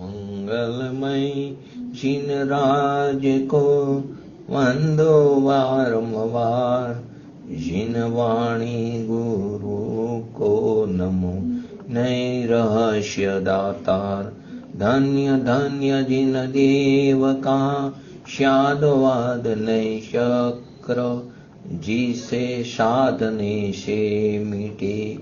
मंगलमय जिन राज को वंदो वारंवार, जिन वाणी गुरु को नमो नय रहस्य दातार। धन्य धन्य जिन देव का शादवाद नय चक्र, जिसे साधने से मिटे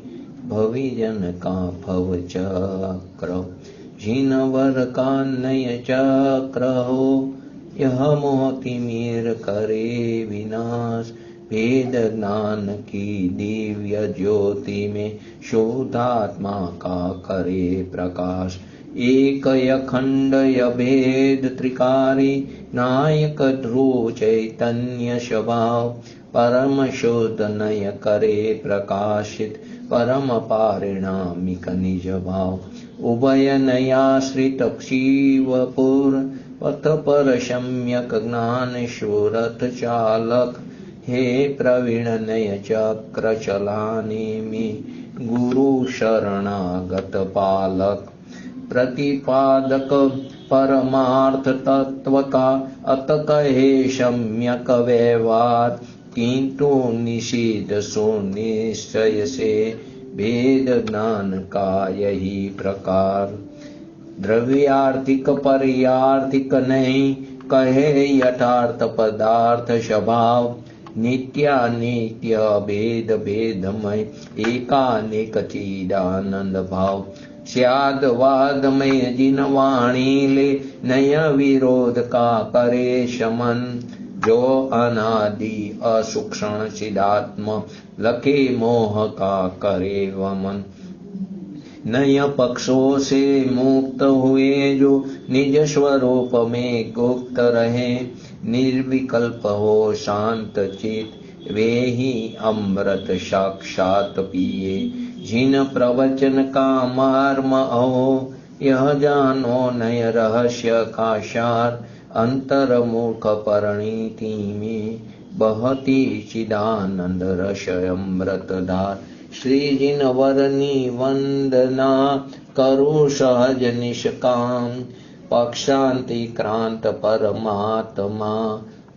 भविजन का भव चक्र। जिन वर का नय चक्र हो, यह मोती मीर करे विनाश। वेद ज्ञान की दिव्य ज्योति में शोधात्मा का करे प्रकाश। एक अखंड भेद त्रिकारी, नायक ध्रुव चैतन्य स्वभाव। परम शोध नय करे प्रकाशित, परम पारिणामिक निज भाव। उभय नयाश्रित शिवपुर, पथ पर सम्यक ज्ञान शूरथ चालक। हे प्रवीण नय चक्र चलाने में, गुरु शरणागत पालक। प्रतिपादक परमार्थ तत्व का, अत कहे सम्यक व्यवहार। किंतु निषेध सो निश्चय से, वेद ज्ञान का यही प्रकार। द्रव्यार्थिक पर्यार्थिक नहीं, कहे यथार्थ पदार्थ स्वभाव। नित्यानित्य भेद भेदमय, एकानेक चिदानंद भाव। स्याद वादमय जिन वाणी ले, नय विरोध का करे शमन। जो अनादि असूक्ष्म चिदात्म, लखे मोह का करे वमन। नय पक्षों से मुक्त हुए जो, निज स्वरूप में गुप्त रहे। निर्विकल्प हो शांत चित, वे ही अमृत साक्षात पिए। जिन प्रवचन का मर्म हो, यह जानो नय रहस्य का सार। अंतर्मुख परिणीति में, बहती चिदानंद रस अमृत धार। श्री जिन वरनी वंदना, करु सहज निष्काम। पक्षांति क्रांत परमात्मा,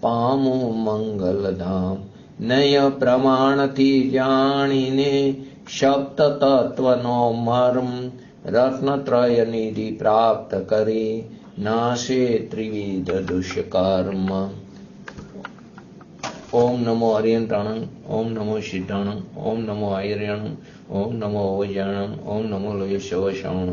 पामु मंगल धाम। नय प्रमाण थी जाणीने, सप्त तत्व नो मर्म। रत्न त्रय निधि प्राप्त करे, नाशे त्रिविध दुष्कर्म। ओम नमो हरियंत्राणं, ओम नमो सिद्धाणं, ओम नमो आयर्याणं, ओम नमो वैजाणं, ओम नमो लोयशवशाणं।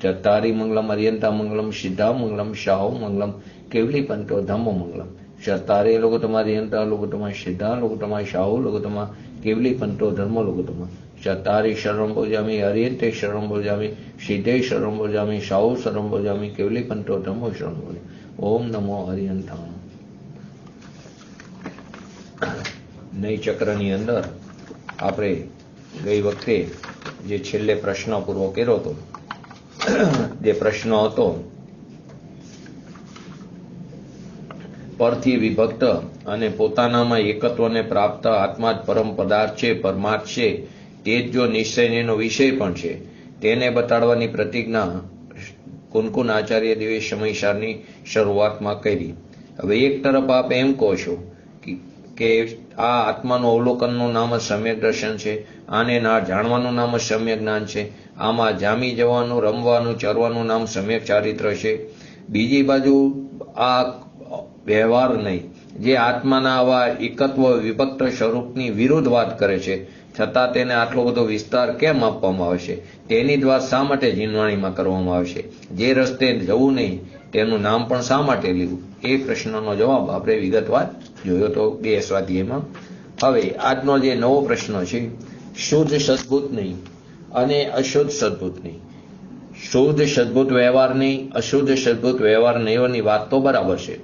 चत्तारि मंगलम हरियंता मंगलम, सिद्धा मंगलम, शाहो मंगलम, केवली पंतो धम्मो मंगलम। चत्तारे लोकोत्तमा हरियंता लोकोत्तमा, सिद्धा लोकोत्तमा, शाहो लोकोत्तमा, केवली पंतो धर्मो लोकोत्तमा। चत्तारि शरणं भजामि, हरियंते शरणं भजामि, सिद्धे शरणं भजामि, शाहो शरणं भजामि, केवली पंतो धम्मो शरणं भजामि। ओम नमो हरियंताणं। નય ચક્રની અંદર આપણે ગઈ વખતે જે છેલ્લે પ્રશ્ન પૂરો કર્યો હતો, જે પ્રશ્ન હતો પરથી વિભક્ત અને પોતાનામાં એકત્વને પ્રાપ્ત આત્મા જ પરમ પદાર્થ છે, પરમાર્થ છે, તે જ જો નિશ્ચયનો વિષય પણ છે, તેને બતાડવાની પ્રતિજ્ઞા કુનકુન આચાર્ય દેવે સમયસારની શરૂઆતમાં કરી. હવે એક તરફ આપ એમ કહો છો કે આ આત્માનું અવલોકનનું નામ જ સમ્યક દર્શન છે, આને ના જાણવાનું નામ જ સમ્યક જ્ઞાન છે, આમાં જામી જવાનું, રમવાનું, ચરવાનું નામ સમ્યક ચારિત્ર છે. બીજી બાજુ આ વ્યવહાર નહીં, જે આત્માના આવા એકત્વ વિભક્ત સ્વરૂપની વિરુદ્ધ વાત કરે છે, છતાં તેને આટલો બધો વિસ્તાર કેમ આપવામાં આવે છે, તેની જ વાત શા માટે જીનવાણીમાં કરવામાં આવે છે, જે રસ્તે જવું નહીં તેનું નામ પણ શા માટે લેવું, એ પ્રશ્નનો જવાબ આપણે વિગતવાર જોયો તો 2 સ્વાધ્યાયમાં. હવે આજનો જે નવો પ્રશ્ન છે, શુદ્ધ સદભૂત નહીં અને અશુદ્ધ સદભૂત નહીં. શુદ્ધ સદભૂત વ્યવહાર નહીં, અશુદ્ધ સદભૂત વ્યવહાર નહીંની વાત તો બરાબર છે,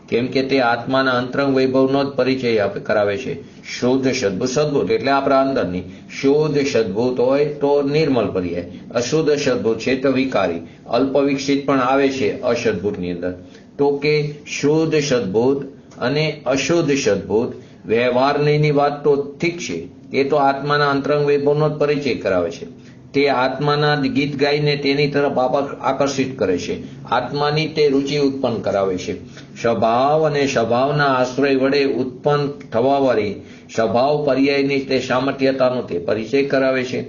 કેમ કે તે આત્માના અંતરંગ વૈભવનો જ પરિચય કરાવે છે. શુદ્ધ સદભૂત, સદભૂત એટલે આપણા અંદરની. શુદ્ધ સદભૂત હોય તો નિર્મલ પર્યાય, અશુદ્ધ સદભૂત છે તો વિકારી, અલ્પ વિકસિત પણ આવે છે અસદભૂતની અંદર. તો કે શુદ્ધ સદભૂત અને અશુદ્ધ સદભૂત વ્યવહાર નહીંની વાત તો ઠીક છે, એ તો આત્માના અંતરંગ વૈભવનો જ પરિચય કરાવે છે. તે આત્માના ગીત ગાઈને તેની તરફ આકર્ષિત કરે છે, આત્માની તે રુચિ ઉત્પન્ન કરાવે છે. સ્વભાવ અને સ્વભાવના આશ્રય વડે ઉત્પન્ન થવાવાળી સ્વભાવ પર્યાયની તે સામર્થ્યતાનો તે પરિચય કરાવે છે.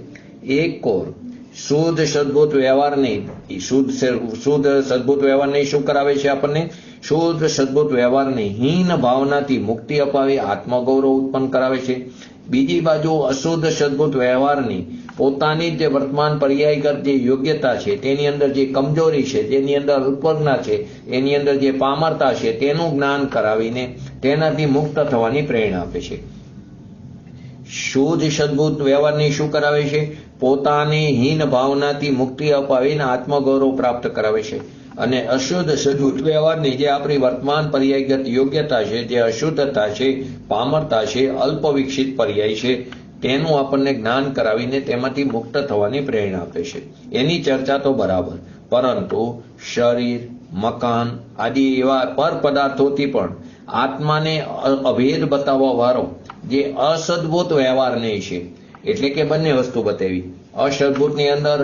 એક કોર શુદ્ધ સદભૂત વ્યવહારની શુદ્ધ સદભૂત વ્યવહારની શું કરાવે છે આપણને? શુદ્ધ સદભૂત વ્યવહારની હીન ભાવનાથી મુક્તિ અપાવી આત્મગૌરવ ઉત્પન્ન કરાવે છે. બીજી બાજુ અશુદ્ધ સદભૂત વ્યવહારની પોતાની જે વર્તમાન પર્યાયગત જે યોગ્યતા છે, તેની અંદર જે કમજોરી છે, જેની અંદર અલ્પજ્ઞા છે, એની અંદર જે પામરતા છે, તેનું જ્ઞાન કરાવીને તેનાથી મુક્ત થવાની પ્રેરણા આપે છે. શુદ્ધ સદભૂત વ્યવહારની શું કરાવે છે? પોતાની હીન ભાવનાથી મુક્તિ અપાવીને આત્મગૌરવ પ્રાપ્ત કરાવે છે. અને અશુદ્ધ સદભૂત વ્યવહારની જે આપણી વર્તમાન પર્યાયગત યોગ્યતા છે, જે અશુદ્ધતા છે, પામરતા છે, અલ્પ વિકસિત પર્યાય છે, તેનું આપણને જ્ઞાન કરાવીને તેમાંથી મુક્ત થવાની પ્રેરણા આપે છે. એની ચર્ચા તો બરાબર, પરંતુ શરીર, મકાન આદિ એવા પર પદાર્થોથી પણ આત્માને અભેદ બતાવવા વાળો જે અસદભૂત વ્યવહાર નહીં છે, એટલે કે બંને વસ્તુ બતાવી. અસદભૂતની અંદર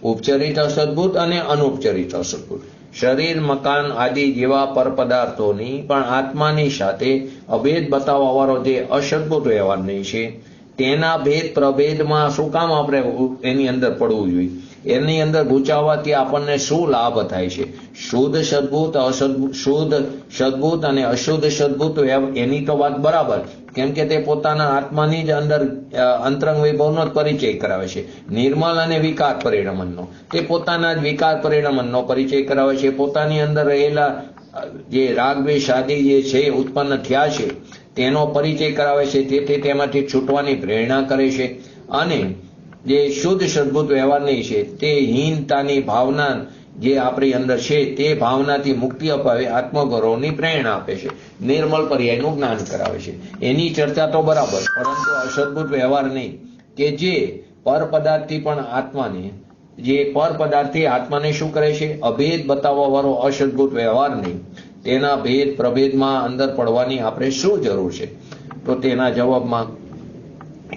ઉપચરિત અસદભૂત અને અનુપચરિત અસદભૂત. શરીર, મકાન આદિ જેવા પર પદાર્થોની પણ આત્માની સાથે અભેદ બતાવવા વાળો જે અસદભૂત વ્યવહાર નહીં છે, તેના ભેદ પ્રભેદમાં શું કામ આપણે એની અંદર પડવું જોઈએ? એની અંદર ગુંચાવવાથી આપણને શું લાભ થાય છે? શુદ્ધ સદભૂત, શુદ્ધ સદભૂત અને અશુદ્ધ સદભૂત એની તો વાત બરાબર, કેમ કે તે પોતાના આત્માની જ અંદર અંતરંગ વૈભવનો જ પરિચય કરાવે છે. નિર્મલ અને વિકાર પરિણમનનો, તે પોતાના જ વિકાર પરિણમનનો પરિચય કરાવે છે. પોતાની અંદર રહેલા જે રાગ દ્વેષ આદિ જે છે ઉત્પન્ન થયા છે તેનો પરિચય કરાવે છે. તેથી તેમાંથી છૂટવાની પ્રેરણા કરે છે. અને જે શુદ્ધ સદભૂત વ્યવહારની છે તે હીનતાની ભાવના જે આપણી અંદર છે તે ભાવનાથી મુક્તિ અપાવી આત્મગૌરવની પ્રેરણા આપે છે. નિર્મળ પર્યાયનું જ્ઞાન કરાવે છે. એની ચર્ચા તો બરાબર, પરંતુ અસદભૂત વ્યવહાર નહીં, કે જે પર પદાર્થથી પણ આત્માને જે પર પદાર્થથી આત્માને શું કરે છે? અભેદ બતાવવા વાળો અસદભૂત વ્યવહાર નહીં, તેના ભેદ પ્રભેદમાં અંદર પડવાની આપણે શું જરૂર છે? તો તેના જવાબમાં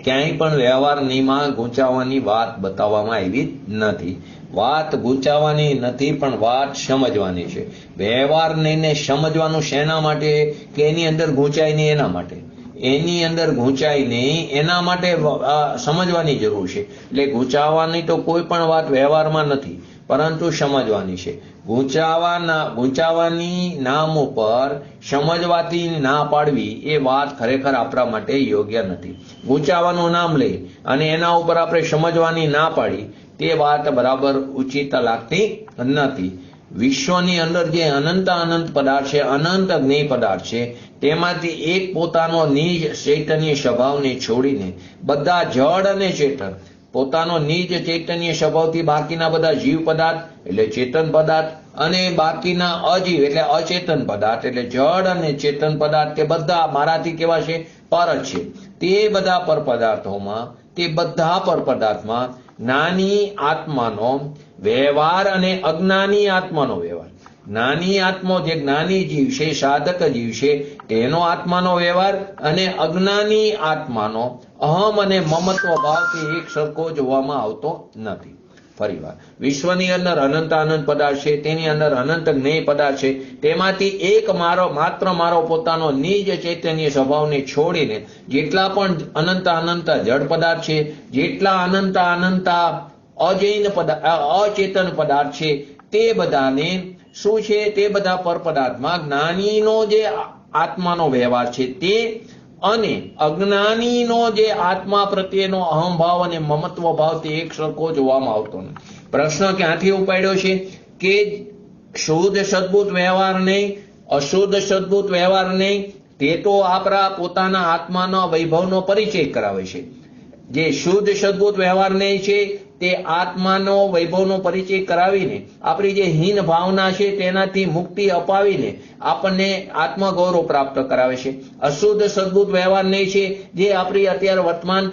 ક્યાંય પણ વ્યવહારનીમાં ગૂંચાવવાની વાત બતાવવામાં આવી નથી. વાત ગૂંચાવવાની નથી, પણ વાત સમજવાની છે. વ્યવહારને સમજવાનું શેના માટે? કે એની અંદર ગૂંચાય નહીં એના માટે. એની અંદર ગૂંચાય નહીં એના માટે સમજવાની જરૂર છે. એટલે ગૂંચાવવાની તો કોઈ પણ વાત વ્યવહારમાં નથી, પરંતુ સમજવાની છે. ગૂંચાવાની નામ ઉપર સમજવાથી ના પાડવી એ વાત ખરેખર આપણા માટે યોગ્ય નથી. ગૂંચાવાનું નામ લઈ અને એના ઉપર આપણે સમજવાની ના પાડી તે વાત બરાબર ઉચિત લાગતી નથી. વિશ્વની અંદર જે અનંત પદાર્થ છે, અનંત જ્ઞેય પદાર્થ છે, તેમાંથી એક પોતાનો નિજ ચૈતન્ય સ્વભાવને છોડીને બધા જડ અને ચેતન પોતાનો નિજ ચૈતન્ય સ્વભાવથી બાકીના બધા જીવ પદાર્થ એટલે ચેતન પદાર્થ અને બાકીના અજીવ એટલે અચેતન પદાર્થ એટલે જડ અને ચેતન પદાર્થ તે બધા મારાથી કેવા છે? પર જ છે. તે બધા પર પદાર્થમાં જ્ઞાની આત્માનો વ્યવહાર અને અજ્ઞાની આત્માનો વ્યવહાર. જ્ઞાની આત્મો જે જ્ઞાની જીવ છે, સાધક જીવ છે, તેનો આત્માનો વ્યવહાર અને અજ્ઞાની આત્માનો અહમ અને મમત્વ ભાવથી એક સરખો જોવામાં આવતો નથી. ફરીવાર, વિશ્વની અંદર અનંત પદાર્થ છે, તેની અંદર અનંત જ્ઞેય પદાર્થ છે, તેમાંથી એક માત્ર મારો પોતાનો નિજ ચૈતન્ય સ્વભાવને છોડીને જેટલા પણ અનંત જડ પદાર્થ છે, જેટલા અનંત અચેતન પદાર્થ છે, તે બધાને શું છે? તે બધા પર પદાર્થમાં જ્ઞાનીનો જે આત્માનો વ્યવહાર છે તે અને અજ્ઞાનીનો જે આત્મા પ્રત્યેનો અહમભાવ અને મમત્વ ભાવ તે એક સરખો જોવામાં આવતો નથી. પ્રશ્ન ક્યાંથી ઉપાડ્યો છે? કે શુદ્ધ સદભૂત વ્યવહાર નહીં, અશુદ્ધ સદભૂત વ્યવહાર નહીં, તે તો આપણા પોતાના આત્માના વૈભવનો પરિચય કરાવે છે. જે શુદ્ધ સદભૂત વ્યવહાર નહીં છે તે આત્માનો વૈભવનો પરિચય કરાવીને આપણી જે હીન ભાવના છે તેનાથી મુક્તિ અપાવીને આપણને આત્મગૌરવ પ્રાપ્ત કરાવે છે. અશુદ્ધ સદભૂત વ્યવહાર નહીં છે જે આપણી અત્યારે વર્તમાન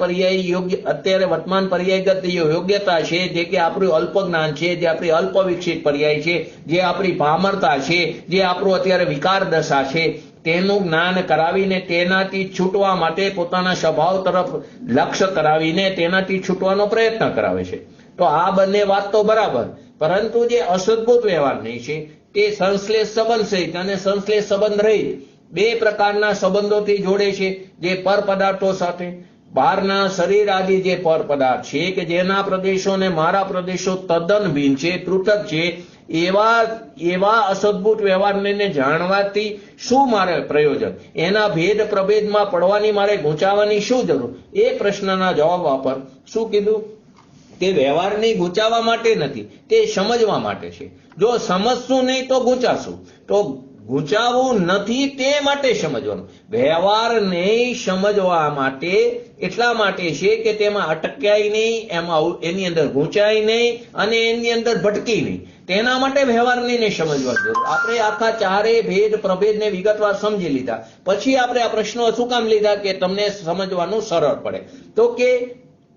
પર્યાયગત યોગ્યતા છે, જે કે આપણું અલ્પ જ્ઞાન છે, જે આપણી અલ્પ વિકસિત પર્યાય છે, જે આપણી પામરતા છે, જે આપણું અત્યારે વિકાર દશા છે, તેનું જ્ઞાન કરાવીને તેનાથી છૂટવા માટે પોતાના સ્વભાવ તરફ લક્ષ્ય કરાવીને તેનાથી છૂટવાનો પ્રયત્ન કરાવે છે. તો આ બંને વાત તો બરાબર, પરંતુ જે અસદભૂત વ્યવહાર નહીં છે તે સંશ્લેષ સંબંધ સહિત અને સંશ્લેષ સંબંધ રહિત બે પ્રકારના સંબંધોથી જોડે છે. જે પર પદાર્થો સાથે બહારના શરીર આદિ જે પર પદાર્થ છે કે જેના પ્રદેશો ને મારા પ્રદેશો તદ્દન ભિન્ન છે, પૃથક છે, એવા અસદભૂત વ્યવહારને જાણવાથી શું મારે પ્રયોજન? એના ભેદ પ્રભેદમાં પડવાની મારે ગૂંચાવાની શું જરૂર? એ પ્રશ્નના જવાબ પર શું કીધું? તે વ્યવહારની ગૂંચાવા માટે નથી, તે સમજવા માટે છે. જો સમજશું નહીં તો ગૂંચાશું. તો ગૂંચાવું નથી તે માટે સમજવાનું. વ્યવહારને સમજવા માટે એટલા માટે છે કે તેમાં અટક્યાય નહીં, એની અંદર ગૂંચાય નહીં અને એની અંદર ભટકી નહીં. તેના માટે વ્યવહારની સમજવા જરૂર. આપણે આખા ચારે ભેદ પ્રભેદને વિગતવાર સમજી લીધા પછી આપણે આ પ્રશ્નો શું કામ લીધા કે તમને સમજવાનું સરળ પડે. તો કે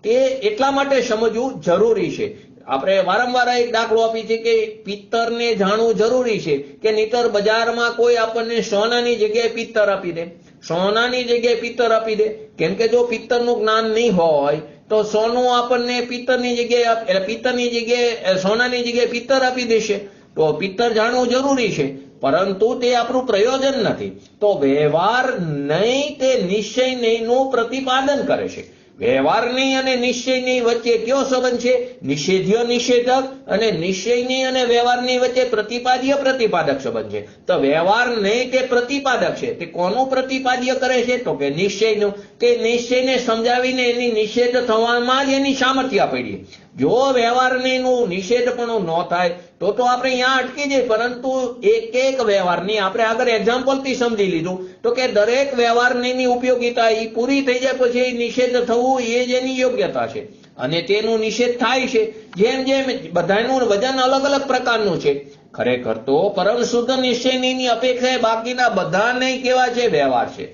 તે એટલા માટે સમજવું જરૂરી છે. આપણે વારંવાર એક દાખલો આપી છે કે પિત્તરને જાણવું જરૂરી છે કે નહીતર બજારમાં કોઈ આપણને સોનાની જગ્યાએ પિત્તર આપી દે, સોનાની જગ્યાએ પિત્તર આપી દે. કેમ કે જો પિત્તરનું જ્ઞાન નહીં હોય તો સોનું આપણને પિત્તરની જગ્યાએ સોનાની જગ્યાએ પિત્તર આપી દેશે. તો પિત્તર જાણવું જરૂરી છે, પરંતુ તે આપણું પ્રયોજન નથી. તો વ્યવહાર નહીં તે નિશ્ચય નહીંનું પ્રતિપાદન કરે છે. વ્યવહારની અને નિશ્ચયની વચ્ચે કયો સંબંધ છે? નિષેધ્ય નિષેધક અને નિશ્ચયની અને વ્યવહારની વચ્ચે પ્રતિપાદ્ય પ્રતિપાદક સંબંધ છે. તો વ્યવહાર નહીં તે પ્રતિપાદક છે. તે કોનું પ્રતિપાદ્ય કરે છે? તો કે નિશ્ચયનું. તે નિશ્ચયને સમજાવીને એની નિષેધ થવામાં જ એની સામર્થ્ય પડી. જો વ્યવહારનું નિષેધપણું ન થાય તો આપણે અહીંયા અટકી જાય. પરંતુ એક વ્યવહારની આપણે આગળ એક્ઝામ્પલથી સમજી લીધું તો કે દરેક વ્યવહારની ઉપયોગિતા એ પૂરી થઈ જાય પછી નિષેધ થવું એ જ એની યોગ્યતા છે અને તેનું નિષેધ થાય છે. જેમ જેમ બધાનું વજન અલગ અલગ પ્રકારનું છે. ખરેખર તો પરમ શુદ્ધ નિશ્ચયની અપેક્ષાએ બાકીના બધા નહીં કેવા છે? વ્યવહાર છે.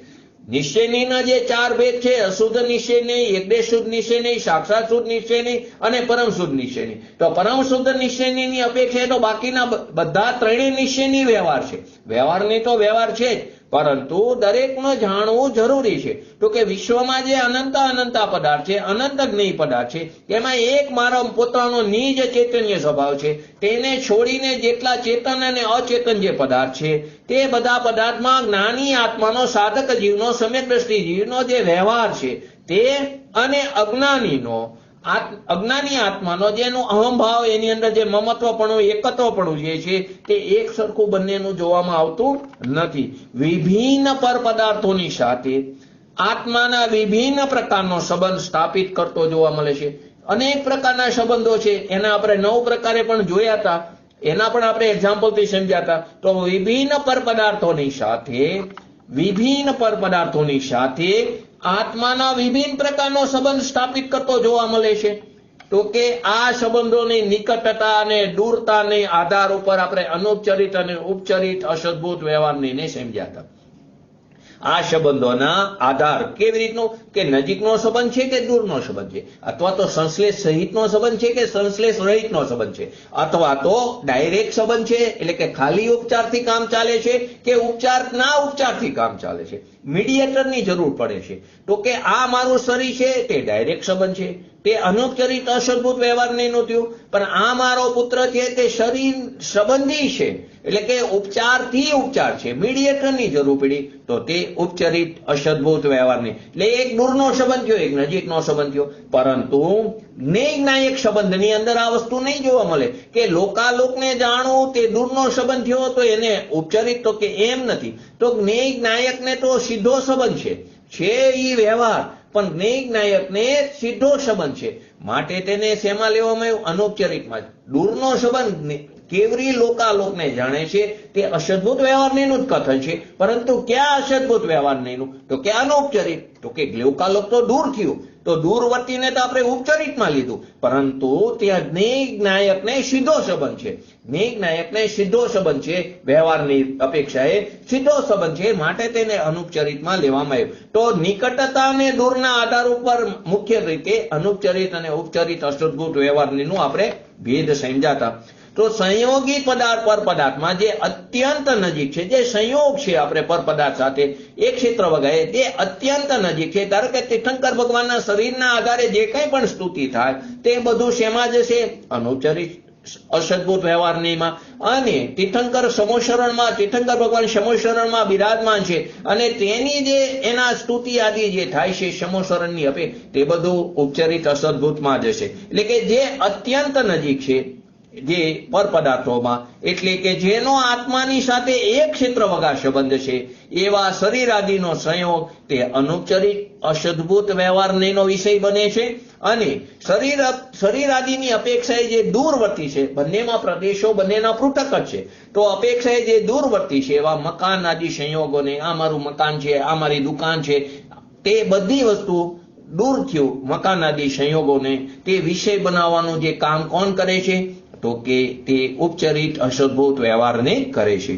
નિશ્ચયનીના જે ચાર ભેદ છે, અશુદ્ધ નિશ્ચય નહીં, એકદેશ શુદ્ધ નિશ્ચય નહીં, સાક્ષાત શુદ્ધ નિશ્ચય નહીં અને પરમ શુદ્ધ નિશ્ચય નહીં. તો પરમ શુદ્ધ નિશ્ચયની અપેક્ષા તો બાકીના બધા ત્રણેય નિશ્ચયની વ્યવહાર છે. વ્યવહારની તો વ્યવહાર છે જ, પરંતુ દરેકને જાણવું જરૂરી છે. તો કે વિશ્વમાં જે અનંત પદાર્થ છે, અનંત જ્ઞેય પદાર્થ છે, તેમાં એક મારો પોતાનો નિજ ચૈતન્ય સ્વભાવ છે. તેને છોડીને જેટલા ચેતન અને અચેતન જે પદાર્થ છે તે બધા પદાર્થમાં જ્ઞાની આત્માનો સાધક જીવનો સમ્યક દ્રષ્ટિ જીવનો જે વ્યવહાર છે તે અને અજ્ઞાની આત્માનો જેનું અહમભાવ એની અંદર જે મમત્વપણું એકત્વપણું જે છે તે એક સરખું બંનેનું જોવામાં આવતું નથી. વિભિન્ન પર પદાર્થોની સાથે આત્માના વિભિન્ન પ્રકારનો સંબંધ સ્થાપિત કરતો જોવા મળે છે. અનેક પ્રકારના સંબંધો છે, એના આપણે 9 પ્રકારે પણ જોયા હતા, એના પણ આપણે એક્ઝામ્પલથી સમજ્યા હતા. તો વિભિન્ન પર પદાર્થોની સાથે આત્માના વિભિન્ન પ્રકારનો સંબંધ સ્થાપિત કરતો જોવા મળે છે. તો કે આ સંબંધોની નિકટતા અને દૂરતાને આધાર ઉપર આપણે અનુપચરિત અને ઉપચરિત અસદભૂત વ્યવહારને સમજ્યા હતા. આ સંબંધોના આધાર કેવી રીતનો કે નજીકનો સંબંધ છે કે દૂરનો સંબંધ છે, અથવા તો સંશ્લેષ સહિતનો સંબંધ છે કે સંશ્લેષ રહિતનો સંબંધ છે, અથવા તો ડાયરેક્ટ સંબંધ છે એટલે કે ખાલી ઉપચારથી કામ ચાલે છે કે ઉપચારથી કામ ચાલે છે. મીડિયેટરની જરૂર પડે છે. તો કે આ મારું શરીર છે તે ડાયરેક્ટ સંબંધ છે, તે અનુપચરિત અસદભૂત વ્યવહારની થયું. પણ આ મારો પુત્ર છે તે શરીર સંબંધી છે એટલે કે ઉપચારથી ઉપચાર છે, મીડિયેટરની જરૂર પડી તો તે ઉપચરિત અસદભૂત વ્યવહારની. એટલે એક દૂરનો સંબંધ થયો, એક નજીકનો સંબંધ થયો. પરંતુ જ્ઞેયનાયક સંબંધની અંદર આ વસ્તુ નહીં જોવા મળે કે લોકાલોકને જાણવું તે દૂરનો સંબંધ થયો તો એને ઉપચરિત. તો કે એમ નથી. તો જ્ઞેયનાયકને તો સીધો સંબંધ છે ઈ વ્યવહાર, પણ જ્ઞેયનાયકને સીધો સંબંધ છે માટે તેને શેમાં લેવામાં આવ્યું? અનુપચરિતમાં. દૂરનો સંબંધ કેવરી લોકાલોકને જાણે છે તે અસદભૂત વ્યવહારનું જ કથન છે, પરંતુ ક્યાં અસદભૂત વ્યવહારનું? તો કે અનુપચરિત. તો કે લોકાલોક તો દૂર થયું, તો દૂરવર્તીને તો આપણે ઉપચરિતમાં લીધું, પરંતુ ત્યાં જ્ઞેયનાયકને સીધો સંબંધ છે. જ્ઞેયનાયકને સીધો સંબંધ છે, વ્યવહારની અપેક્ષાએ સીધો સંબંધ છે માટે તેને અનુપચરિતમાં લેવામાં આવ્યું. તો નિકટતા અને દૂરના આધાર ઉપર મુખ્ય રીતે અનુપચરિત અને ઉપચરિત અસદભૂત વ્યવહારનું આપણે ભેદ સમજાતા. તો સંયોગી પદાર્થ પર પદાર્થમાં જે અત્યંત નજીક છે, જે સંયોગ છે આપણે પર પદાર્થ સાથે એક ક્ષેત્ર વગાએ તે અત્યંત નજીક છે. ધારો કે તીર્થંકર ભગવાનના શરીરના આધારે જે કંઈ પણ સ્તુતિ થાય તે બધું શેમાં જશે? અનુચરિત અસદભૂત વ્યવહારનીમાં. અને તીર્થંકર સમોશરણમાં, તીર્થંકર ભગવાન સમોશરણમાં બિરાજમાન છે અને તેની જે એના સ્તુતિ આદિ જે થાય છે સમોશરણની અપે તે બધું ઉપચરિત અસદભૂતમાં જશે. એટલે કે જે અત્યંત નજીક છે જે પર પદાર્થોમાં, એટલે કે જેનો આત્માની સાથે એક ક્ષેત્ર વગા સંબંધ છે એવા શરીર આદિનો સંયોગ તે અનુપચરિત અસદભૂત વ્યવહારનો વિષય બને છે. અને શરીર આદિની અપેક્ષાએ જે દૂરવર્તી છે, બંનેમાં પ્રદેશો બંનેના પૃથક જ છે, તો અપેક્ષાએ જે દૂરવર્તી છે એવા મકાન આદિ સંયોગોને, આ મારું મકાન છે, આ મારી દુકાન છે, તે બધી વસ્તુ દૂર થયું મકાન આદિ સંયોગોને તે વિષય બનાવવાનું જે કામ કોણ કરે છે? તો કે તે ઉપચરિત અસદભૂત વ્યવહારને કરે છે.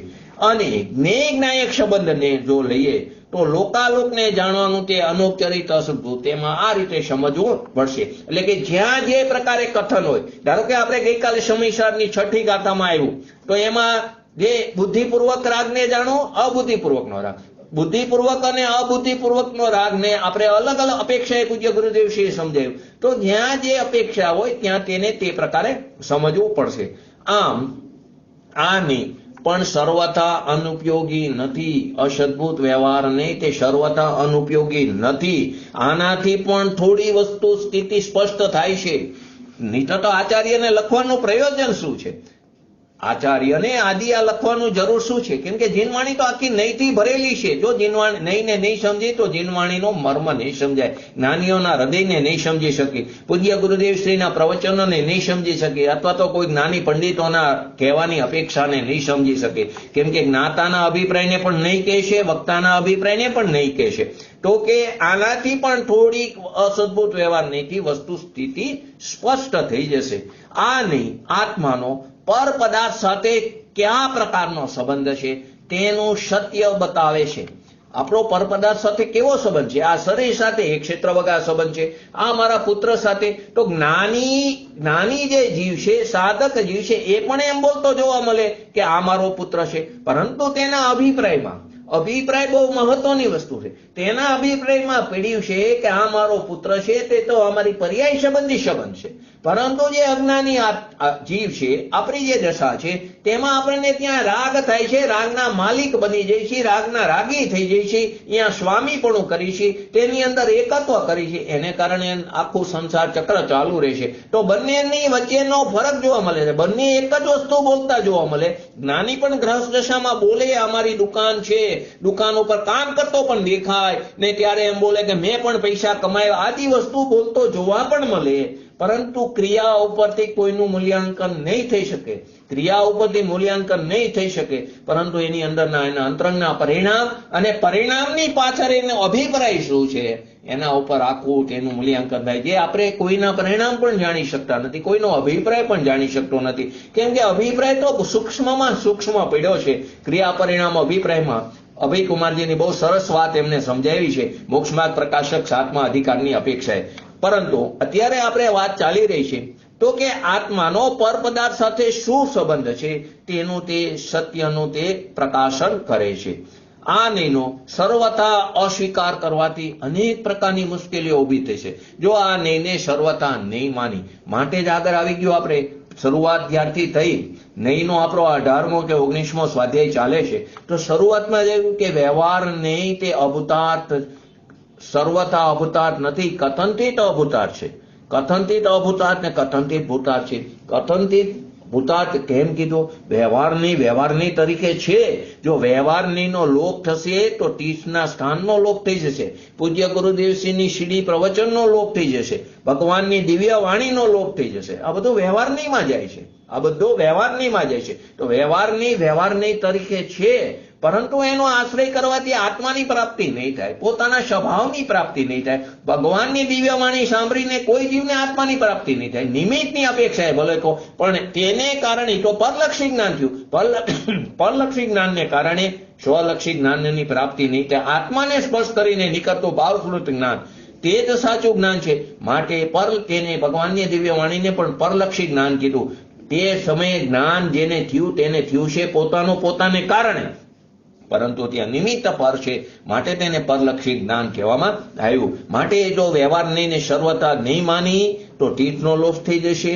અને જ્ઞેયજ્ઞાયક સંબંધને જો લઈએ તો લોકાલોકને જાણવાનું તે અનૌપચારિક અસદભૂત, તેમાં આ રીતે સમજવું પડશે. એટલે કે જ્યાં જે પ્રકારે કથન હોય, ધારો કે આપણે ગઈકાલે સમયસારની છઠ્ઠી ગાથામાં આવ્યું તો એમાં જે બુદ્ધિપૂર્વક રાગને જાણો, અબુદ્ધિપૂર્વકનો રાગ, બુદ્ધિપૂર્વક અને અબુદ્ધિપૂર્વકનો રાગને આપણે અલગ અલગ અપેક્ષાએ પૂજ્ય ગુરુદેવશ્રીએ સમજાવ્યું. તો જ્યાં જે અપેક્ષા હોય ત્યાં તેને તે પ્રકારે સમજવું પડશે. આમ આની પણ સર્વથા અનુપયોગી નથી. અસદભૂત વ્યવહારને તે સર્વથા અનુપયોગી નથી. આનાથી પણ થોડી વસ્તુ સ્થિતિ સ્પષ્ટ થાય છે. નહીં તો આચાર્યને લખવાનું પ્રયોજન શું છે? આચાર્યને આદિ આ લખવાનું જરૂર શું છે? કેમ કે જીનવાણી તો આખી નહીંથી ભરેલી છે. જો જીનવાણી નહીંને નહીં સમજી તો જીનવાણીનો મર્મ નહીં સમજાય, જ્ઞાનીઓના હૃદયને નહીં સમજી શકે, પૂજ્ય ગુરુદેવશ્રીના પ્રવચનોને નહીં સમજી શકે, અથવા તો કોઈ જ્ઞાની પંડિતોના કહેવાની અપેક્ષાને નહીં સમજી શકે. કેમ કે જ્ઞાતાના અભિપ્રાયને પણ નહીં કહેશે, વક્તાના અભિપ્રાયને પણ નહીં કહેશે. તો કે આનાથી પણ થોડીક અસદભૂત વ્યવહાર નહીંથી વસ્તુ સ્થિતિ સ્પષ્ટ થઈ જશે. આ નહીં આત્માનો પર પદાર્થ સાથે કયા પ્રકારનો સંબંધ છે તેનું સત્ય બતાવે છે. આપણો પર પદાર્થ સાથે કેવો સંબંધ છે? આ શરીર સાથે એક ક્ષેત્ર વગા સંબંધ છે. આ મારા પુત્ર સાથે. તો જ્ઞાની જે જીવ છે, સાધક જીવ છે, એ પણ એમ બોલતો જોવા મળે કે આ મારો પુત્ર છે, પરંતુ તેના અભિપ્રાય બહુ મહત્વની વસ્તુ છે. તેના અભિપ્રાયમાં પીડ્યું છે કે આ મારો પુત્ર છે, તે તો અમારી પર્યાય સંબંધી સંબંધ છે. પરંતુ જે અજ્ઞાની જીવ છે, આપણી જે દશા છે, તેમાં આપણને ત્યાં રાગ થાય છે, રાગના માલિક બની જાય છે, રાગના રાગી થઈ જાય છે, અહીંયા સ્વામીપણું કરી છે, તેની અંદર એકત્વ કરી છે. એને કારણે આખું સંસાર ચક્ર ચાલુ રહેશે. તો બંનેની વચ્ચેનો ફરક જોવા મળે છે. બંને એક જ વસ્તુ બોલતા જોવા મળે. જ્ઞાની પણ ગ્રહસ્થ દશામાં બોલે અમારી દુકાન છે, દુકાન ઉપર કામ કરતો પણ દેખાય ને ત્યારે એમ બોલે કે મેં પણ પૈસા કમાયા, આદિ વસ્તુ બોલતો જોવા પણ મળે. પરંતુ ક્રિયા ઉપરથી કોઈનું મૂલ્યાંકન નહીં થઈ શકે, ક્રિયા ઉપરથી મૂલ્યાંકન નહીં થઈ શકે, પરંતુ એની અંદરના એના અંતરંગના પરિણામ અને પરિણામની પાછળ એનો અભિપ્રાય શું છે એના ઉપર આખું તેનું મૂલ્યાંકન થાય. જે આપણે કોઈના પરિણામ પણ જાણી શકતા નથી, કોઈનો અભિપ્રાય પણ જાણી શકતો નથી. કેમ કે અભિપ્રાય તો સૂક્ષ્મમાં સૂક્ષ્મ પડ્યો છે. ક્રિયા પરિણામ અભિપ્રાયમાં અભય કુમારજીની બહુ સરસ વાત એમને સમજાવી છે મોક્ષમાર્ગ પ્રકાશક 7મા અધિકારની અપેક્ષાએ. પરંતુ અત્યારે આપણે વાત ચાલી રહી છે તો કે આત્માનો પર પદાર્થ સાથે શું સંબંધ છે તેનું તે સત્યનું તે પ્રકાશન કરે છે. આ નહીંનો સર્વથા અસ્વીકાર કરવાથી અનેક પ્રકારની મુશ્કેલીઓ ઊભી થઈ છે. જો આ નહીંને સર્વથા નહીં માની, માટે જ આગળ આવી ગયો. આપણે શરૂઆત જ્યારથી થઈ નહીંનો આપણો 18મો કે 19મો સ્વાધ્યાય ચાલે છે, તો શરૂઆતમાં જેવું કે વ્યવહાર નહીં તે અભૂતાર્થ, સર્વથા અભૂતાર્થ નથી, કથનથી તો અભૂતાર્થ છે. કથનથી તો અભૂતાર્થ ને કથનથી ભૂતાર્થ છે. કથનથી ભૂતાર્થ કેમ કીધો? વ્યવહારની તરીકે છે. જો વ્યવહારનીનો લોપ થશે તો તીર્થના સ્થાનનો લોપ થઈ જશે, પૂજ્ય ગુરુદેવશ્રીની સીડી પ્રવચનનો લોપ થઈ જશે, ભગવાનની દિવ્ય વાણીનો લોપ થઈ જશે. આ બધું વ્યવહારનીમાં જાય છે. આ બધું વ્યવહારનીમાં જાય છે. તો વ્યવહારની તરીકે છે, પરંતુ એનો આશ્રય કરવાથી આત્માની પ્રાપ્તિ નહીં થાય, પોતાના સ્વભાવની પ્રાપ્તિ નહીં થાય. ભગવાનની દિવ્ય વાણી સાંભળીને કોઈ જીવને આત્માની પ્રાપ્તિ નહીં થાય. નિમિત્તની અપેક્ષાએ ભલે કહો, પણ તેને કારણે તો પરલક્ષી જ્ઞાન થયું. પરલક્ષી જ્ઞાનને કારણે સ્વલક્ષી જ્ઞાનની પ્રાપ્તિ નહીં થાય. આત્માને સ્પર્શ કરીને નીકળતું ભાવસ્ફૂર્ત જ્ઞાન તે જ સાચું જ્ઞાન છે. માટે તેને ભગવાનની દિવ્ય વાણીને પણ પરલક્ષી જ્ઞાન કીધું. તે સમયે જ્ઞાન જેને થયું તેને થયું છે પોતાને કારણે, પરંતુ ત્યાં નિમિત્ત પર છે, માટે તેને પરલક્ષી જ્ઞાન કહેવામાં આવ્યું. માટે જો વ્યવહાર નહીં ને સર્વતા નહીં માની તો તીર્થનો લોપ થઈ જશે,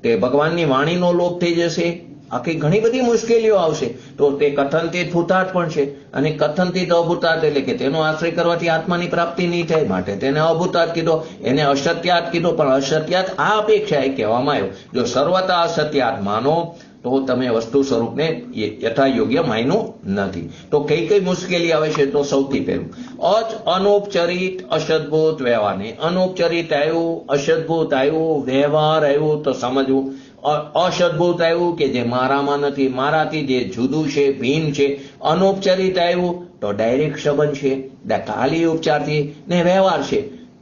તે ભગવાનની વાણીનો લોપ થઈ જશે, આખી ઘણી બધી મુશ્કેલીઓ આવશે. તો તે કથનથી ભૂતાર્થ પણ છે, અને કથનથી તો અભૂતાર્થ, એટલે કે તેનો આશ્રય કરવાથી આત્માની પ્રાપ્તિ નહીં થાય, માટે તેને અભૂતાર્થ કીધો, એને અસત્યાર્થ કીધો. પણ અસત્યાર્થ આ અપેક્ષા એ કહેવામાં આવ્યો. જો સર્વતા અસત્યાર્થ માનો તો તમે વસ્તુ સ્વરૂપને યથા યોગ્ય માન્યું નથી. તો કઈ મુશ્કેલી આવે છે? તો સૌથી પહેલું અનૌપચારિક અસદભૂત વ્યવહારને, અનૌપચારિક આવ્યું, અસદભૂત આવ્યું, વ્યવહાર આવ્યું તો સમજવું. અસદભૂત આવ્યું કે જે મારામાં નથી, મારાથી જે જુદું છે, ભિન્ન છે. અનૌપચારિક આવ્યું તો ડાયરેક્ટ સંબંધ છે, ખાલી ઉપચારથી, ને વ્યવહાર છે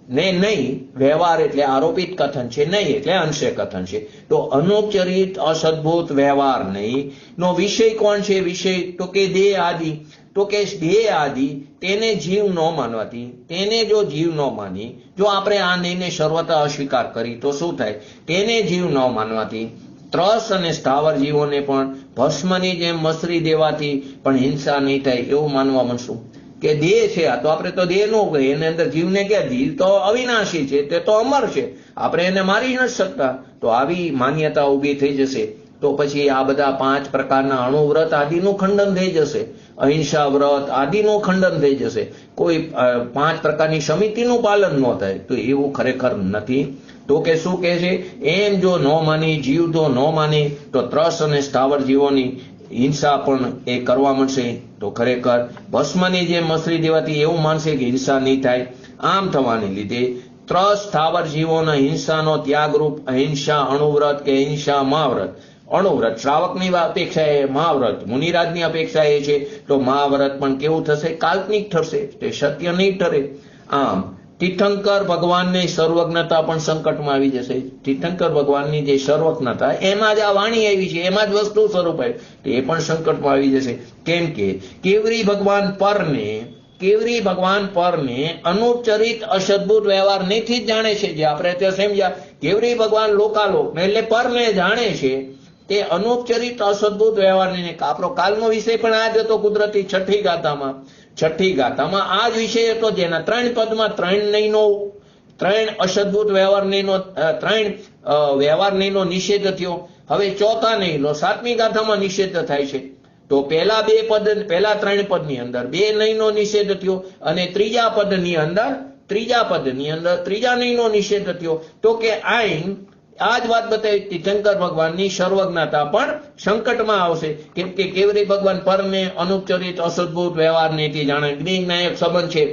ને નહીં. વ્યવહાર એટલે આરોપિત કથન છે, નહીં એટલે અંશે કથન છે. તો અનૌપચારિક અસદભૂત વ્યવહાર નહીં નો વિષય કોણ છે? વિષય તો કે દેહ આદિ. તો કે દેહ આદિ તેને જીવ ન માનવાથી, તેને જો જીવ ન માની, જો આપણે આ નહીંને સર્વતા અસ્વીકાર કરી તો શું થાય? તેને જીવ ન માનવાથી ત્રસ અને સ્થાવર જીવોને પણ ભસ્મની જેમ મસરી દેવાથી પણ હિંસા નહીં થાય એવું માનવા માંડશું કે દેહ છે, આ તો આપણે તો દેહ નો કહીએ, એની અંદર જીવને ક્યાં? જીવ તો અવિનાશી છે, તે તો અમર છે, આપણે એને મારી નથી શકતા. તો આવી માન્યતા ઊભી થઈ જશે તો પછી આ બધા 5 પ્રકારના અણુવ્રત આદિનું ખંડન થઈ જશે, અહિંસા વ્રત આદિનું ખંડન થઈ જશે, કોઈ 5 પ્રકારની સમિતિનું પાલન ન થાય. તો એવું ખરેખર નથી. તો કે શું કહે છે? એમ જો ન માની, જીવ જો ન માની તો ત્રસ અને સ્થાવર જીવોની હિંસા પણ એ કરવા મળશે. તો ખરેખર ભસ્મની જેમ મસરી દેવાથી એવું માનશે કે હિંસા નહીં થાય. આમ થવાને લીધે ત્રસ સ્થાવર જીવોના હિંસાનો ત્યાગરૂપ અહિંસા અણુવ્રત કે અહિંસા મહાવ્રત, અણુવ્રત શ્રાવકની અપેક્ષા એ મહાવ્રત, મુનિરાજની અપેક્ષા એ છે. તો મહાવ્રત પણ કેવું થશે? કાલ્પનિક થશે, તે સત્ય નહીં ઠરે. આમ તીર્થંકર ભગવાનની સર્વજ્ઞતા પણ સંકટમાં આવી જશે. તીર્થંકર ભગવાનની જે સર્વજ્ઞતા, એમાં જ આ વાણી આવી છે, એમાં જ વસ્તુ સ્વરૂપ આવી, તો એ પણ સંકટમાં આવી જશે. કેમ કે કેવરી ભગવાન પરને અનૌપચારિક અસદભૂત વ્યવહાર નથી જ જાણે છે. જે આપણે ત્યાં સમજ્યા, કેવરી ભગવાન લોકાલોક એટલે પરને જાણે છે, તે અનૌપચારિક અસદભૂત વ્યવહારને. આપણો કાલનો વિષય પણ આ જ હતો કુદરતી છઠ્ઠી ગાથામાં આ જ વિષય હતો, જેના 3 પદમાં 3 અસદભૂત વ્યવહાર નહીંનો 3 વ્યવહાર નહીંનો નિષેધ થયો. હવે ચોથા નહીંનો 7મી ગાથામાં નિષેધ થાય છે. તો પહેલા 3 પદની અંદર 2 નહીંનો નિષેધ થયો, અને ત્રીજા પદની અંદર ત્રીજા નહીંનો નિષેધ થયો. તો કે આ જ વાત બતાવી, તીર્થંકર ભગવાનની સર્વજ્ઞતા પણ સંકટમાં આવશે. કેમ કે કેવરી ભગવાન પરને અનૌપચારિક અસદભૂત વ્યવહાર નથી જાણે, જ્ઞાનાયક સંબંધ છે,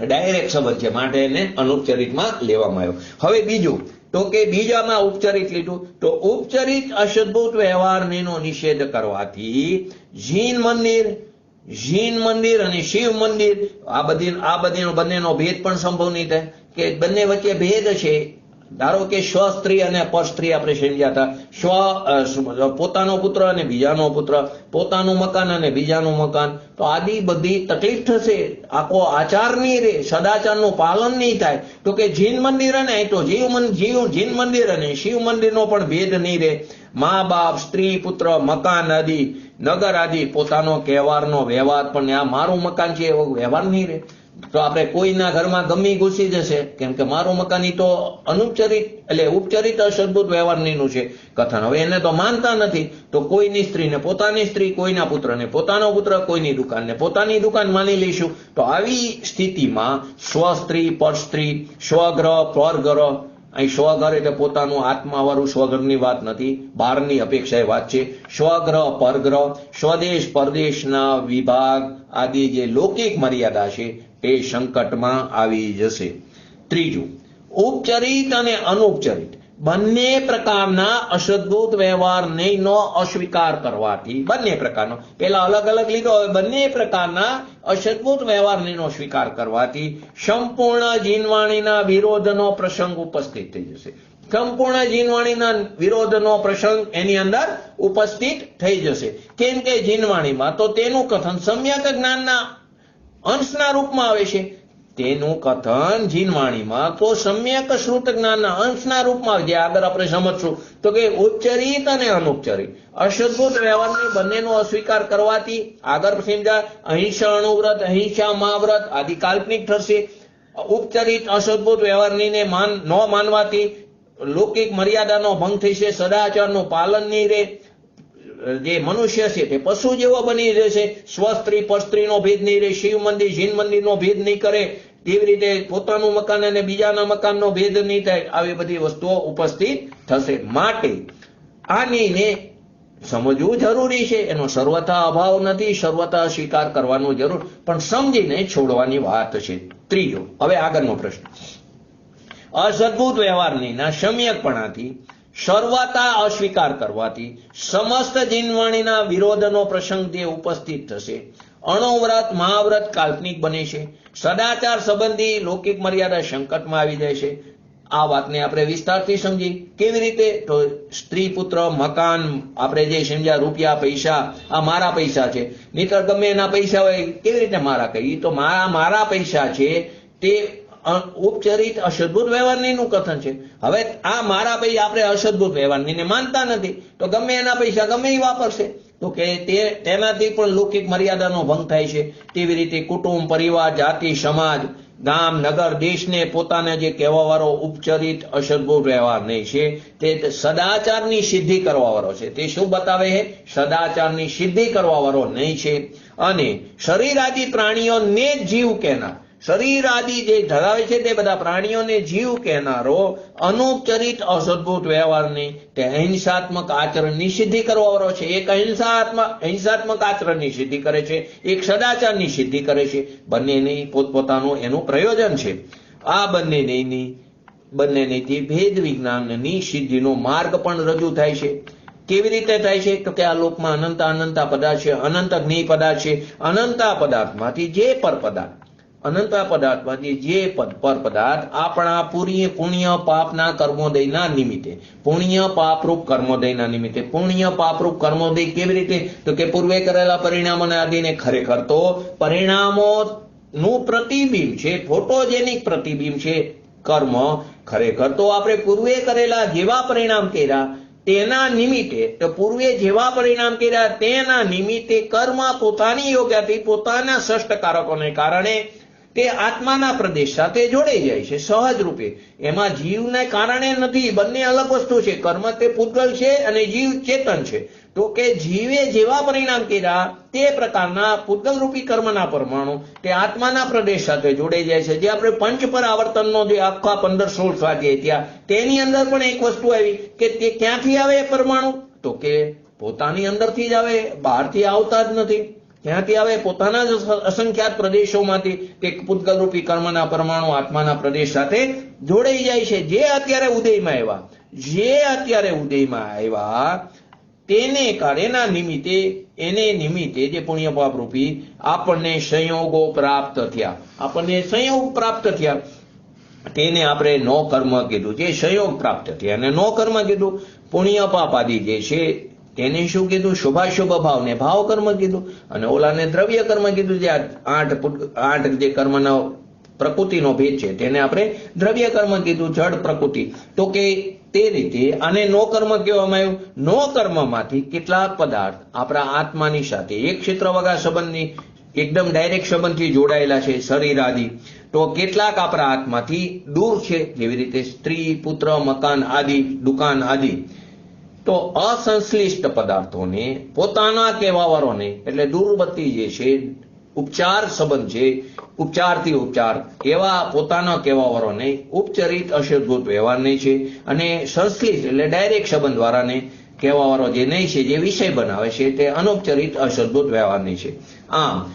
ડાયરેક્ટ સંબંધ છે, માટે એને અનૌપચારિકમાં લેવામાં આવ્યો. હવે બીજું, તો કે બીજામાં ઉપચારિક લીધું. તો ઉપચારિક અસદભૂત વ્યવહારનો નિષેધ કરવાથી જીન મંદિર અને શિવ મંદિર આ બંનેનો ભેદ પણ સંભવ નહીં થાય. કે બંને વચ્ચે ભેદ છે. ધારો કે સ્વસ્ત્રી અને પરસ્ત્રી આપણે સમજ્યા હતા, પોતાનો પુત્ર અને બીજાનો પુત્ર, પોતાનું મકાન અને બીજાનું મકાન. તો આદિ બધી તકલીફ થશે, આખો આચાર નહીં રહે, સદાચારનું પાલન નહીં થાય. તો કે જીન મંદિર અને તો જીન મંદિર અને શિવ મંદિરનો પણ ભેદ નહીં રહે. મા બાપ, સ્ત્રી, પુત્ર, મકાન આદિ, નગર આદિ પોતાનો કહેવારનો વ્યવહાર પણ આ મારું મકાન છે એવો વ્યવહાર નહીં રહે. તો આપણે કોઈના ઘરમાં ગમી ઘૂસી જશે, કેમ કે મારું મકાન તો અનૌપચારિક એટલે ઉપચારિક અસદભૂત વ્યવહારનું છે કથન. હવે એને તો માનતા નથી, તો કોઈની સ્ત્રીને પોતાની સ્ત્રી, કોઈના પુત્રને પોતાનો પુત્ર, કોઈની દુકાનને પોતાની દુકાન માની લઈશું. તો આવી સ્થિતિમાં સ્વસ્ત્રી, પરસ્ત્રી, સ્વગ્રહ, પરગ્રહ, અહીં સ્વઘર એટલે પોતાનું આત્માવાળું સ્વઘરની વાત નથી, બહારની અપેક્ષાએ વાત છે. સ્વગ્રહ, પરગ્રહ, સ્વદેશ પરદેશના વિભાગ આદિ જે લૌકિક મર્યાદા છે તે સંકટમાં આવી જશે. ત્રીજું, ઉપચારિત અને અનૌપચારિક બંને પ્રકારના અસદભૂત વ્યવહારનો અસ્વીકાર કરવાથી, બંને પ્રકારનો, પેલા અલગ અલગ લીધો, હવે બંને પ્રકારના અસદભૂત વ્યવહારનો સ્વીકાર કરવાથી સંપૂર્ણ જીનવાણીના વિરોધનો પ્રસંગ ઉપસ્થિત થઈ જશે. સંપૂર્ણ જીનવાણીના વિરોધનો પ્રસંગ એની અંદર ઉપસ્થિત થઈ જશે. કેમ કે જીનવાણીમાં તો તેનું કથન સમ્યક જ્ઞાનના અંશના રૂપમાં આવે છે. તેનું કથન જીનવાણીમાં તો સમ્યક શ્રુત જ્ઞાનના અંશના રૂપમાં, જે આગળ આપણે સમજશું, તો કે ઉપચરિત અને અનુપચરિત અસદભૂત વ્યવહારને બંનેનો અસ્વીકાર કરવાથી આગળ સમજા અહિંસા અણુવ્રત, અહિંસા મહાવ્રત આદિ કાલ્પનિક થશે. ઉપચરિત અસદભૂત વ્યવહારની ન માનવાથી લૌકિક મર્યાદાનો ભંગ થશે, સદાચારનું પાલન નહીં રહે, જે મનુષ્ય છે તે પશુ જેવો બની જશે, સ્વસ્ત્રી પરસ્ત્રીનો ભેદ નહીં રહે, શિવ મંદિર જીન મંદિરનો ભેદ નહીં કરે, તેવી રીતે પોતાનું મકાન અને બીજાના મકાનનો ભેદ નહીં થાય, આવી બધી વસ્તુઓ ઉપસ્થિત થશે. માટે આને સમજવું જરૂરી છે. એનો સર્વથા અભાવ નથી, સર્વથા સ્વીકાર કરવાનો જરૂર, પણ સમજીને છોડવાની વાત છે. ત્રીજો, હવે આગળનો પ્રશ્ન. અસદભૂત વ્યવહારની સમ્યકપણાથી સર્વથા અસ્વીકાર કરવાથી સમસ્ત જીનવાણીના વિરોધનો પ્રસંગ જે ઉપસ્થિત થશે, અણુવ્રત મહાવ્રત કાલ્પનિક બને છે, સદાચાર સંબંધી લૌકિક મર્યાદા સંકટમાં આવી જાય છે. આ વાતને આપણે વિસ્તારથી સમજી. કેવી રીતે? તો સ્ત્રી પુત્ર મકાન આપણે જે સમજ્યા, રૂપિયા પૈસા આ મારા પૈસા છે, નહીતર ગમે એના પૈસા હોય કેવી રીતે મારા કહી, તો મારા પૈસા છે તે ઉપચરિત અસદભૂત વ્યવહારની નું કથન છે. હવે આ મારા પૈસા આપણે અસદભૂત વ્યવહારની માનતા નથી, તો ગમે એના પૈસા ગમે એ વાપરશે, તો કે તેનાથી પણ લૌકિક મર્યાદાનો ભંગ થાય છે. તેવી રીતે કુટુંબ, પરિવાર, જાતિ, સમાજ, ગામ, નગર, દેશને પોતાને જે કહેવાવાળો ઉપચરિત અસદભૂત વ્યવહાર નહીં છે, તે સદાચારની સિદ્ધિ કરવાવાળો છે. તે શું બતાવે છે? સદાચારની સિદ્ધિ કરવાવાળો નહીં છે. અને શરીર આદિ પ્રાણીઓને જીવ કહેનાર, શરીર આદિ જે ધરાવે છે તે બધા પ્રાણીઓને જીવ કહેનારો અનુપચરિત અસદભૂત વ્યવહારની, તે અહિંસાત્મક આચરણની સિદ્ધિ કરવાવાળો છે. એક અહિંસાત્મક આચરણની સિદ્ધિ કરે છે, એક સદાચારની સિદ્ધિ કરે છે. બંનેની પોતપોતાનું એનું પ્રયોજન છે. આ બંનેથી ભેદ વિજ્ઞાનની સિદ્ધિનો માર્ગ પણ રજૂ થાય છે. કેવી રીતે થાય છે? તો કે આ લોકમાં અનંતા પદાર્થ છે, અનંત જ્ઞેય પદાર્થ છે. અનંતા પદાર્થમાંથી જે પર પદાર્થ, અનંતા પદાર્થમાંથી જે પર પદાર્થ આપણા પુણ્ય પાપના કર્મોદયના નિમિત્તે, પુણ્ય પાપરૂપ કર્મોદયના નિમિત્તે, પુણ્ય પાપરૂપ કર્મોદય કેવી રીતે? તો કે પૂર્વે કરેલા પરિણામોને આદિને ખરેખર તો પરિણામોનું પ્રતિબિંબ છે, ફોટોજેનિક પ્રતિબિંબ છે કર્મ. ખરેખર તો આપણે પૂર્વે કરેલા જેવા પરિણામ કર્યા તેના નિમિત્તે, તો પૂર્વે જેવા પરિણામ કર્યા તેના નિમિત્તે કર્મ પોતાની યોગ્યથી પોતાના ષષ્ઠકારકોને કારણે તે આત્માના પ્રદેશ સાથે જોડાઈ જાય છે સહજ રૂપે. એમાં જીવને કારણે નથી, બંને અલગ વસ્તુ છે. કર્મ તે પૂતગલ છે અને જીવ ચેતન છે. તો કે જીવે જેવા પરિણામ કર્યા તે પ્રકારના પૂતગલ રૂપી કર્મના પરમાણુ તે આત્માના પ્રદેશ સાથે જોડાઈ જાય છે. જે આપણે પંચ પર આવર્તનનો જે આખા 15-16 સ્વાધ્યાય થયા તેની અંદર પણ એક વસ્તુ આવી કે તે ક્યાંથી આવે એ પરમાણુ? તો કે પોતાની અંદરથી જ આવે, બહારથી આવતા જ નથી. ક્યાંથી આવે? પોતાના જ અસંખ્યાત પ્રદેશોમાંથી તે પૂતગલ રૂપી કર્મના પરમાણુ આત્માના પ્રદેશ સાથે જોડાઈ જાય છે. જે અત્યારે ઉદયમાં આવ્યા તેને કારણેના નિમિત્તે, એને નિમિત્તે જે પુણ્ય પાપ રૂપી આપણને સંયોગો પ્રાપ્ત થયા, તેને આપણે નો કર્મ કીધું. જે સંયોગ પ્રાપ્ત થયા અને નો કર્મ કીધું. પુણ્ય પાપ આદિ જે છે તેને શું કીધું? શુભાશુભ ભાવને ભાવ કર્મ કીધું. અને ઓલાને દ્રવ્ય કર્મ કીધું. જે આઠ જે કર્મનો પ્રકૃતિનો ભેદ છે તેને આપણે દ્રવ્ય કર્મ કીધું, જડ પ્રકૃતિ. તો કે તે રીતે આને નો કર્મ કહેવામાં આવ્યું. નો કર્મમાંથી કેટલાક પદાર્થ આપણા આત્માની સાથે એક ક્ષેત્ર વગા સંબંધની એકદમ ડાયરેક્ટ સંબંધથી જોડાયેલા છે, શરીર આદિ. તો કેટલાક આપણા આત્માથી દૂર છે, જેવી રીતે સ્ત્રી, પુત્ર, મકાન આદિ, દુકાન આદિ. તો અસંશ્લિષ્ટ પદાર્થોને પોતાના કહેવાવાળોને, એટલે દૂરવર્તી જે છે ઉપચાર સંબંધ છે, ઉપચારથી ઉપચાર એવા પોતાના કહેવાવાળોને ઉપચરિત અસદભૂત વ્યવહારની છે. અને સંશ્લિષ્ટ એટલે ડાયરેક્ટ સંબંધ વાળાને કહેવાવાળો જે નહીં છે, જે વિષય બનાવે છે, તે અનૌપચારિક અસદભૂત વ્યવહારની છે. આમ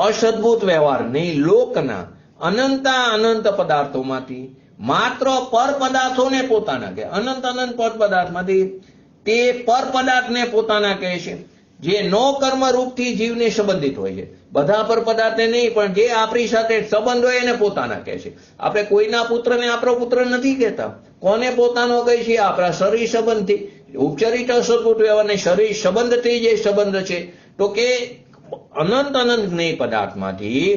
અસદભૂત વ્યવહારની લોકના અનંત પદાર્થોમાંથી માત્ર પર પદાર્થોને પોતાના કહે. અનંત પર પદાર્થમાંથી તે પર પદાર્થને પોતાના કહે છે, જે નો કર્મ રૂપથી જીવને સંબંધિત હોય છે. બધા પર પદાર્થને નહીં, પણ જે આપણી સાથે સંબંધ હોય એને પોતાના કહે છે. આપણે કોઈના પુત્રને આપણો પુત્ર નથી કહેતા. કોને પોતાનો કહે છે? આપણા શરીર સંબંધથી. ઉપચરિત અસદભૂત વ્યવહારને શરીર સંબંધથી જે સંબંધ છે, તો કે અનંત અનંત જ્ઞેય પદાર્થમાંથી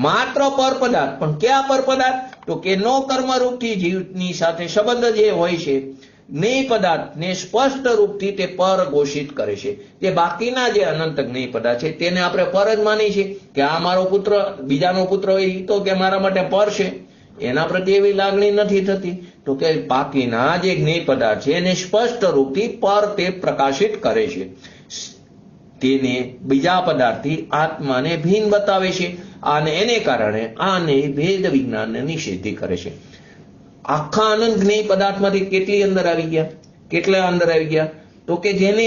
માત્ર પર પદાર્થ, પણ ક્યાં પર પદાર્થ? તો કે નો કર્મરૂપથી જીવની સાથે સંબંધ જે હોય છે જ્ઞેય પદાર્થને સ્પષ્ટ રૂપથી તે પર ઘોષિત કરે છે. જે બાકીના જે અનંત જ્ઞેય પદાર્થ છે તેને આપણે પર જ માની છે કે આ મારો પુત્ર, બીજાનો પુત્ર હોય એ તો કે મારા માટે પર છે, એના પ્રત્યે એવી લાગણી નથી થતી. તો કે બાકીના જે જ્ઞેય પદાર્થ છે એને સ્પષ્ટ રૂપથી પર તે પ્રકાશિત કરે છે, તેને બીજા પદાર્થથી આત્માને ભિન્ન બતાવે છે, અને એને કારણે આને ભેદ વિજ્ઞાનની સિદ્ધિ કરે છે. આખા અનંત જ્ઞેય પદાર્થમાંથી કેટલી અંદર આવી ગયા? કેટલા અંદર આવી ગયા? તો કે જેને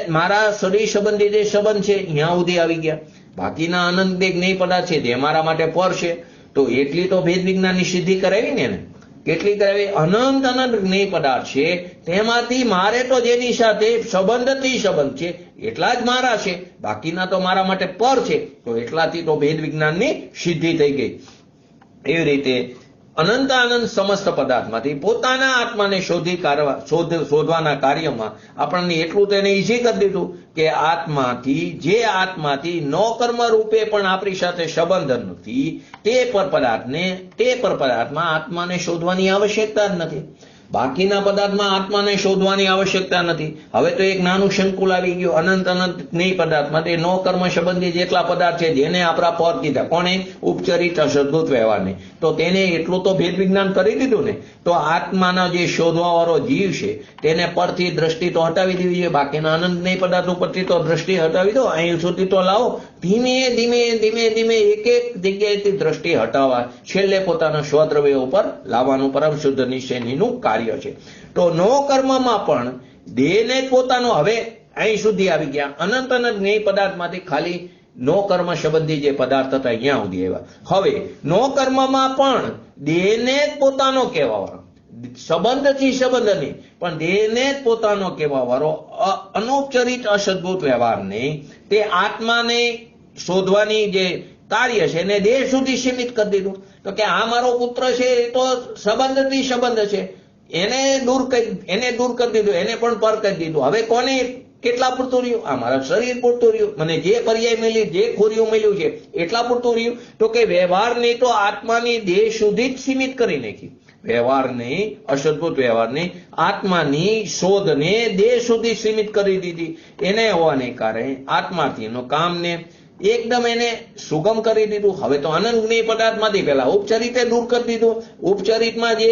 મારા શરીર સંબંધી જે સંબંધ છે અહીંયા સુધી આવી ગયા. બાકીના અનંત જે જ્ઞેય પદાર્થ છે તે મારા માટે પર છે, તો એટલી તો ભેદ વિજ્ઞાનની સિદ્ધિ કરાવી ને. કેટલી કરાવી? અનંત અનંત જ્ઞેય પદાર્થ છે તેમાંથી મારે તો જેની સાથે સંબંધથી સંબંધ છે એટલા જ મારા છે, બાકીના તો મારા માટે પર છે, તો એટલાથી તો ભેદ વિજ્ઞાનની સિદ્ધિ થઈ ગઈ. એવી રીતે અનંત અનંત સમસ્ત પદાર્થમાંથી પોતાના આત્માને શોધવાના કાર્યમાં આપણને એટલું તેને ઈઝી કરી દીધું કે આત્માથી નો કર્મ રૂપે પણ આપણી સાથે સંબંધ નથી, તે પર પદાર્થમાં આત્માને શોધવાની આવશ્યકતા જ નથી. બાકીના પદાર્થમાં આત્માને શોધવાની આવશ્યકતા નથી. હવે તો એક નાનું સંકુલ આવી ગયું, અનંત અનંત જ્ઞેય પદાર્થમાં તે નો કર્મ સંબંધી જેટલા પદાર્થ છે જેને આપણા પર કીધા, કોને? ઉપચરિત અસદભૂત વ્યવહારને. તો તેને એટલું તો ભેદ વિજ્ઞાન કરી દીધું ને. તો આત્માના જે શોધવા વાળો જીવ છે તેને પરથી દ્રષ્ટિ તો હટાવી દેવી જોઈએ, બાકીના અનંત જ્ઞેય પદાર્થ ઉપરથી તો દ્રષ્ટિ હટાવી દો, અહીં સુધી તો લાવો. ધીમે ધીમે એક એક જગ્યાએથી દ્રષ્ટિ હટાવવા છેલ્લે પોતાના સ્વદ્રવ્ય ઉપર લાવવાનું પરમ શુદ્ધ નિશ્ચયનું કાર્ય છે. તો નો કર્મમાં પણ દેહને પોતાનો, હવે અહીં સુધી આવી ગયા. અનંત અનંત જ્ઞેય પદાર્થમાંથી ખાલી નો કર્મ સંબંધી જે પદાર્થ હતા અહીંયા સુધી આવ્યા. હવે નો કર્મમાં પણ દેહને જ પોતાનો કહેવા વાળો, સંબંધથી સંબંધ નહીં પણ દેહને જ પોતાનો કહેવા વાળો અનૌપચારિક અસદભૂત વ્યવહારને, તે આત્માને શોધવાની જે કાર્ય છે એને દેહ સુધી સીમિત કરી દીધું. તો કે આ મારો પુત્ર છે એ તો સંબંધથી સંબંધ છે, એને દૂર કરી દીધું, એને પણ પર કરી દીધું. હવે કોને કેટલા પૂરતું રહ્યું? આ મારા શરીર પૂરતું રહ્યું, મને જે પર્યાય મળી, જે ખોરિયું મળ્યું છે એટલા પૂરતું રહ્યું. તો કે વ્યવહારને તો આત્માની દેહ સુધી જ સીમિત કરી નાખી. વ્યવહારને, અસદભૂત વ્યવહારને, આત્માની શોધને દેહ સુધી સીમિત કરી દીધી. એને હોવાને કારણે આત્માથી એનો કામને એકદમ એને સુગમ કરી દીધું. હવે તો અનંત જ્ઞેય પદાર્થમાંથી પેલા ઉપચરિતે દૂર કરી દીધું. ઉપચરિતમાં જે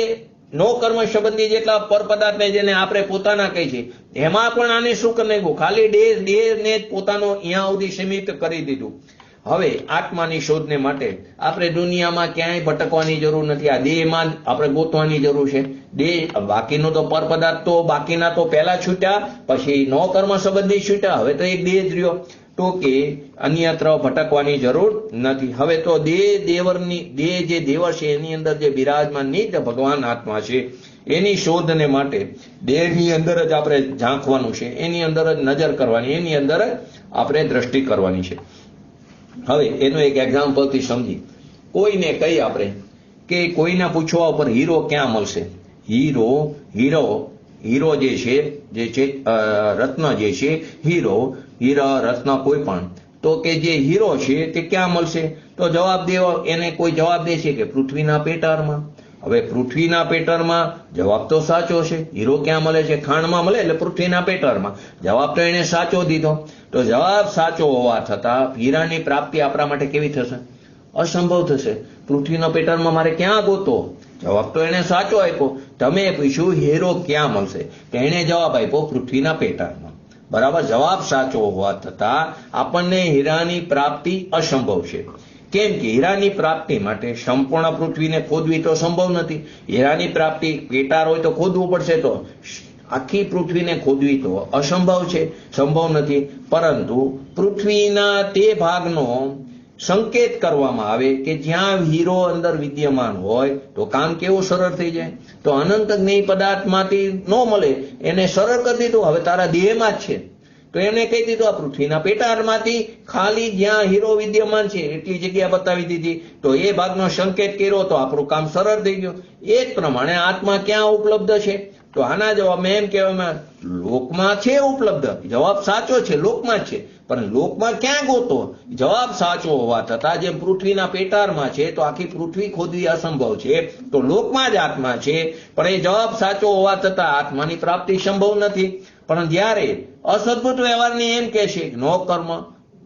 નો કર્મ સંબંધી જેટલા પર પદાર્થને જેને આપણે પોતાના કહી છે એમાં પણ આને શું કરી નાખ્યું? ખાલી દેહને જ પોતાનો અહીંયા સુધી સીમિત કરી દીધું. હવે આત્માની શોધને માટે આપણે દુનિયામાં ક્યાંય ભટકવાની જરૂર નથી, આ દેહમાં જ આપણે ગોતવાની જરૂર છે. દેહ બાકીનો તો પર પદાર્થ તો બાકીના તો પહેલા છૂટ્યા, પછી નો કર્મ સંબંધી છૂટ્યા, હવે તો એક દેહ જ રહ્યો. તો કે અન્યત્ર ભટકવાની જરૂર નથી. હવે તો દેહ જે દેવર છે એની અંદર જે બિરાજમાન નિજ ભગવાન આત્મા છે એની શોધને માટે દેહની અંદર જ આપણે ઝાંખવાનું છે, એની અંદર જ નજર કરવાની, એની અંદર જ આપણે દ્રષ્ટિ કરવાની છે. હવે એનું એક એક્ઝામ્પલથી સમજી. કોઈને કહી આપણે કે કોઈના પૂછવા ઉપર હીરો ક્યાં મળશે? હીરો જે છે રત્ન જે છે, હીરા રત્ન કોઈ પણ, તો કે જે હીરો છે તે ક્યાં મળશે? તો એને કોઈ જવાબ દે છે કે પૃથ્વીના પેટાળમાં. હવે પૃથ્વીના પેટાળમાં જવાબ તો સાચો છે. હીરો ક્યાં મળે છે? ખાણમાં મળે, એટલે પૃથ્વીના પેટાળમાં. જવાબ તો એને સાચો દીધો. તો જવાબ સાચો હોવા છતાં હીરાની પ્રાપ્તિ આપણા માટે કેવી થશે? અસંભવ થશે. પૃથ્વીના પેટાળમાં મારે ક્યાં ગોતો? જવાબ તો એને સાચો આપ્યો. તમે પૂછ્યું હીરો ક્યાં મળશે, તો એને જવાબ આપ્યો પૃથ્વીના પેટાળમાં. બરાબર. જવાબ સાચો હોવા છતાં આપણને હીરાની પ્રાપ્તિ અસંભવ છે. કેમ કે હીરાની પ્રાપ્તિ માટે સંપૂર્ણ પૃથ્વીને ખોદવી તો સંભવ નથી. હીરાની પ્રાપ્તિ પેટાળ હોય તો ખોદવું પડશે, તો આખી પૃથ્વીને ખોદવી તો અસંભવ છે, સંભવ નથી. પરંતુ પૃથ્વીના તે ભાગનો સંકેત કરવામાં આવે કે જ્યાં હીરો અંદર વિદ્યમાન હોય તો કામ કેવું સરળ થઈ જાય. તો અનંત જ્ઞેય પદાર્થમાંથી ન મળે એને સરળ કરી દીધું, હવે તારા દેહમાં જ છે. તો એમને કહી દીધું આ પૃથ્વીના પેટાળમાંથી ખાલી જ્યાં હીરો વિદ્યમાન છે એટલી જગ્યા બતાવી દીધી. તો એ ભાગનો સંકેત કર્યો તો આપણું કામ સરળ થઈ ગયું. એ જ પ્રમાણે આત્મા ક્યાં ઉપલબ્ધ છે? તો આના જવાબમાં એમ કહેવામાં લોકમાં છે ઉપલબ્ધ, જવાબ સાચો છે, લોકમાં જ છે, પણ લોકમાં ક્યાં ગોતો? જવાબ સાચો હોવા છતાં જેમ પૃથ્વીના પેટાળમાં છે તો આખી પૃથ્વી ખોદવી અસંભવ છે, તો લોકમાં જ આત્મા છે, પણ એ જવાબ સાચો હોવા છતાં આત્માની પ્રાપ્તિ સંભવ નથી. પણ જ્યારે અસદભૂત વ્યવહારની એમ કહે છે નો કર્મ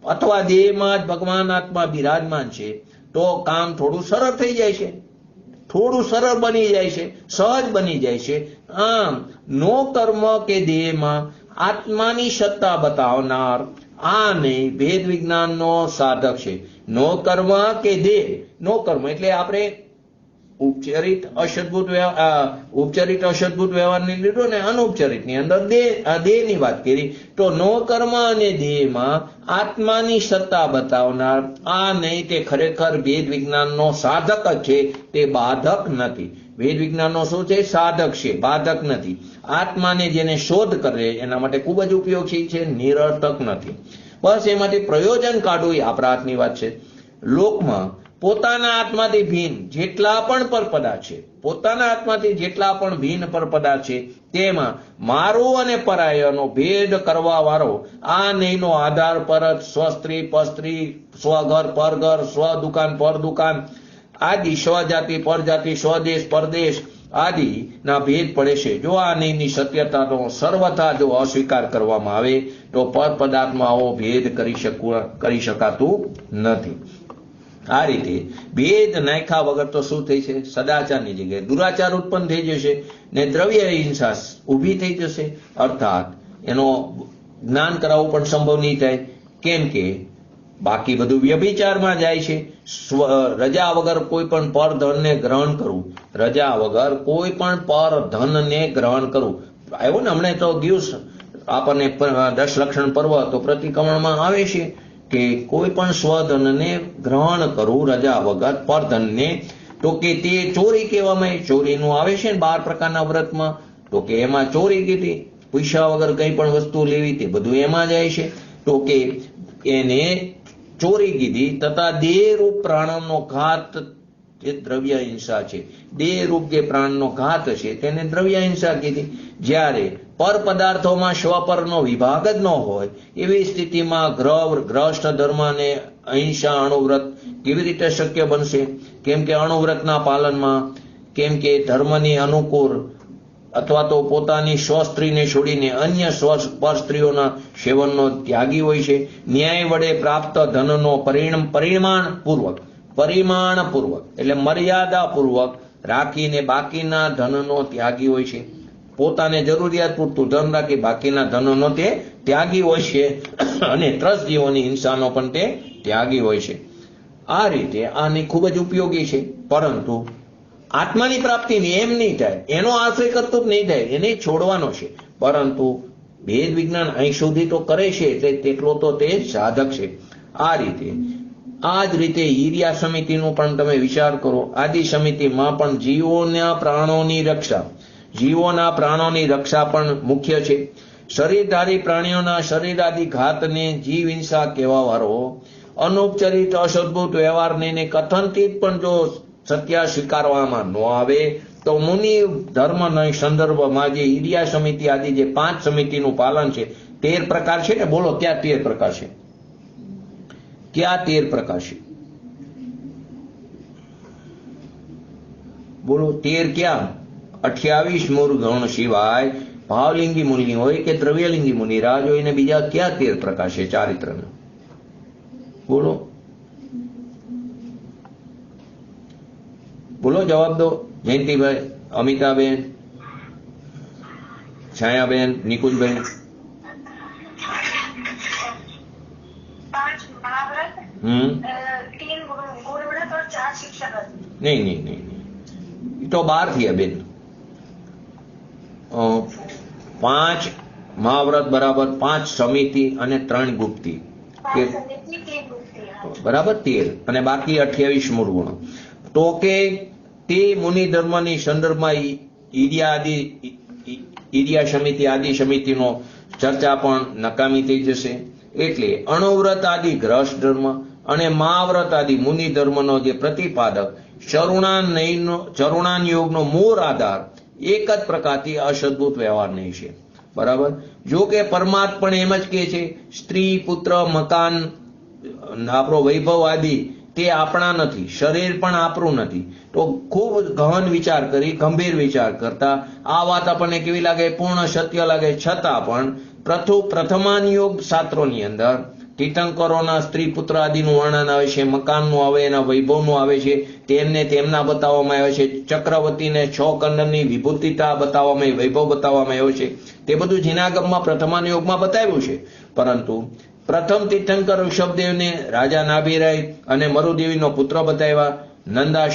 અથવા દેહમાં જ ભગવાન આત્મા બિરાજમાન છે, તો કામ થોડું સરળ થઈ જાય છે, થોડું સરળ બની જાય છે, સહજ બની જાય છે. આમ નો કર્મ કે દેહમાં આત્માની સત્તા બતાવનાર આ નહીં ભેદ વિજ્ઞાનનો સાધક છે. નો કર્મ કે દેહ, નો કર્મ એટલે આપણે ઉપચરિત અસદભૂત વ્યવહારની લીધો ને અનૌપચારિક ની અંદર દેહની વાત કરી, તો નો કર્મ અને દેહમાં આત્માની સત્તા બતાવનાર આ નહીં તે ખરેખર ભેદ વિજ્ઞાનનો સાધક જ છે, તે બાધક નથી. ભેદ વિજ્ઞાનનો શું છે? સાધક છે, બાધક નથી. આત્માને જેને શોધ કરે એના માટે ખૂબ જ ઉપયોગી છે, નિરર્થક નથી. બસ એમાંથી પ્રયોજન કાઢવું એ આપણા હાથની વાત છે. લોકમાં પોતાના આત્માથી ભિન્ન જેટલા પણ પરપદાર્થ છે, પોતાના આત્માથી જેટલા પણ ભિન્ન પરપદાર્થ છે, તેમાં મારું અને પરાયનો ભેદ કરવા વાળો આ નહીંનો આધાર પરત સ્વસ્ત્રી પરસ્ત્રી, સ્વઘર પરઘર, સ્વ દુકાન પર દુકાન આદિ, સ્વજાતિ પરજાતિ, સ્વદેશ પરદેશ આદિ ના ભેદ પડે છે. જો આ નહીંની સત્યતાનો સર્વથા જો અસ્વીકાર કરવામાં આવે તો પર પદાર્થમાં આવો ભેદ કરી શકાતું નથી. આ રીતે ભેદ નાખ્યા વગર તો શું થઈ છે? સદાચારની જગ્યાએ દુરાચાર ઉત્પન્ન થઈ જશે ને દ્રવ્ય હિંસા ઊભી થઈ જશે, અર્થાત એનો જ્ઞાન કરાવવું પણ સંભવ નહીં થાય. કેમ કે બાકી બધું વ્યભિચારમાં જાય છે. રજા વગર કોઈ પણ પરધનને ગ્રહણ કરવું, રજા વગર કોઈ પણ પરધનને ગ્રહણ કરવું આવ્યું ને હમણાં તો ગયું આપણને 10 લક્ષણ પર્વ તો પ્રતિક્રમણમાં આવે છે કે કોઈ પણ સ્વધનને ગ્રહણ કરવું રજા વગર પરધનને, તો કે તે ચોરી કહેવામાં આવે. ચોરીનું આવે છે ને 12 પ્રકારના વ્રતમાં, તો કે એમાં ચોરી કીધી, પૈસા વગર કંઈ પણ વસ્તુ લેવી તે બધું એમાં જાય છે. તો કે એને ચોરી કીધી તથા દેહરૂપ પ્રાણનો ઘાત જે દ્રવ્ય હિંસા છે, દેહરૂપ જે પ્રાણનો ઘાત છે તેને દ્રવ્ય હિંસા કીધી. જ્યારે પર પદાર્થોમાં સ્વપરનો વિભાગ જ ન હોય એવી સ્થિતિમાં ગ્રસ્ત ધર્મને અહિંસા અણુવ્રત કેવી રીતે શક્ય બનશે? કેમ કે અણુવ્રતના પાલનમાં, કેમ કે ધર્મની અનુકૂળ અથવા તો પોતાની સ્વસ્ત્રીને છોડીને અન્ય પર સ્ત્રીઓના સેવનનો ત્યાગી હોય છે. ન્યાય વડે પ્રાપ્ત ધનનો પરિમાણપૂર્વક એટલે મર્યાદાપૂર્વક રાખીને બાકીના ધનનો ત્યાગી હોય છે. પોતાને જરૂરિયાત પૂરતું ધન રાખી બાકીના ધનનો તે ત્યાગી હોય છે અને ત્રસ્ત જીવોની હિંસાનો પણ તે ત્યાગી હોય છે. આ રીતે આની ખૂબ જ ઉપયોગી છે. પરંતુ આત્માની પ્રાપ્તિની એમ નહીં થાય, એનો આશ્રય કરતું જ નહીં થાય, એને છોડવાનો છે. પરંતુ ભેદ વિજ્ઞાન અહીં સુધી તો કરે છે એટલે તેટલો તો તે સાધક છે. આ જ રીતે ઈર્યા સમિતિનું પણ તમે વિચાર કરો. આદિ સમિતિમાં પણ જીવોના પ્રાણોની રક્ષા પણ મુખ્ય છે. શરીરધારી પ્રાણીઓના શરીરાદિ ઘાતને જીવ હિંસા કહેવા વાળો અનૌપચારિક અસદભૂત વ્યવહારને કથનથી પણ જો સત્ય સ્વીકારવામાં ન આવે તો મુનિ ધર્મના સંદર્ભમાં જે ઈર્યા સમિતિ આદિ જે 5 સમિતિનું પાલન છે, 13 પ્રકાર છે ને, બોલો ક્યાં 13 પ્રકાર છે? ક્યાં 13 પ્રકાર છે? બોલો 13 ક્યાં? 28 મૂળ ગણ સિવાય ભાવલિંગી મુનિ હોય કે દ્રવ્યલિંગી મુનિ રાજ હોય ને બીજા ક્યાં 13 પ્રકાર છે ચારિત્રના? બોલો બોલો, જવાબ દો. જયંતિભાઈ, અમિતાબેન, છાયાબેન, નિકુંજબેન. નહીં, તો 12 થયા બેન. 5 મહાવ્રત બરાબર, 5 સમિતિ અને 3 ગુપ્તી બરાબર 13 અને બાકી 28 મૂળ ગુણો. તો કે તે મુનિ ધર્મની સંદર્ભમાં ઈર્યા સમિતિ આદિ સમિતિનો ચર્ચા પણ નકામી થઈ જશે. એટલે અણુવ્રત આદિ ગ્રસ્ત ધર્મ અને મહાવ્રત આદિ મુનિ ધર્મનો જે પ્રતિપાદક ચરુણાન યોગનો મૂળ આધાર એક જ પ્રકારથી અસદભૂત વ્યવહારની છે. બરાબર. જો કે પરમાર્થ પણ એમ જ કહે છે, સ્ત્રી, પુત્ર, મકાન, આપણો વૈભવ આદિ તે આપણા નથી, શરીર પણ આપણું નથી. તો ખૂબ ગહન વિચાર કરી, ગંભીર વિચાર કરતા આ વાત આપણને કેવી લાગે? પૂર્ણ સત્ય લાગે. છતાં પણ પ્રથમાનિયોગ શાસ્ત્રોની અંદર તીર્થંકરોના સ્ત્રી પુત્ર આદિનું વર્ણન આવે છે, મકાનનું આવે, એના વૈભવનું આવે છે, તેમના બતાવવામાં આવે છે. ચક્રવર્તીને 6 કંડની વિભૂતિતા બતાવવામાં, વૈભવ બતાવવામાં આવ્યો છે. તે બધું જીનાગમમાં પ્રથમાનિયોગમાં બતાવ્યું છે. પરંતુ પ્રથમ તીર્થંકર ઋષભદેવને રાજા નાભિરાય અને મરુદેવીનો પુત્ર બતાવ્યા, નંદા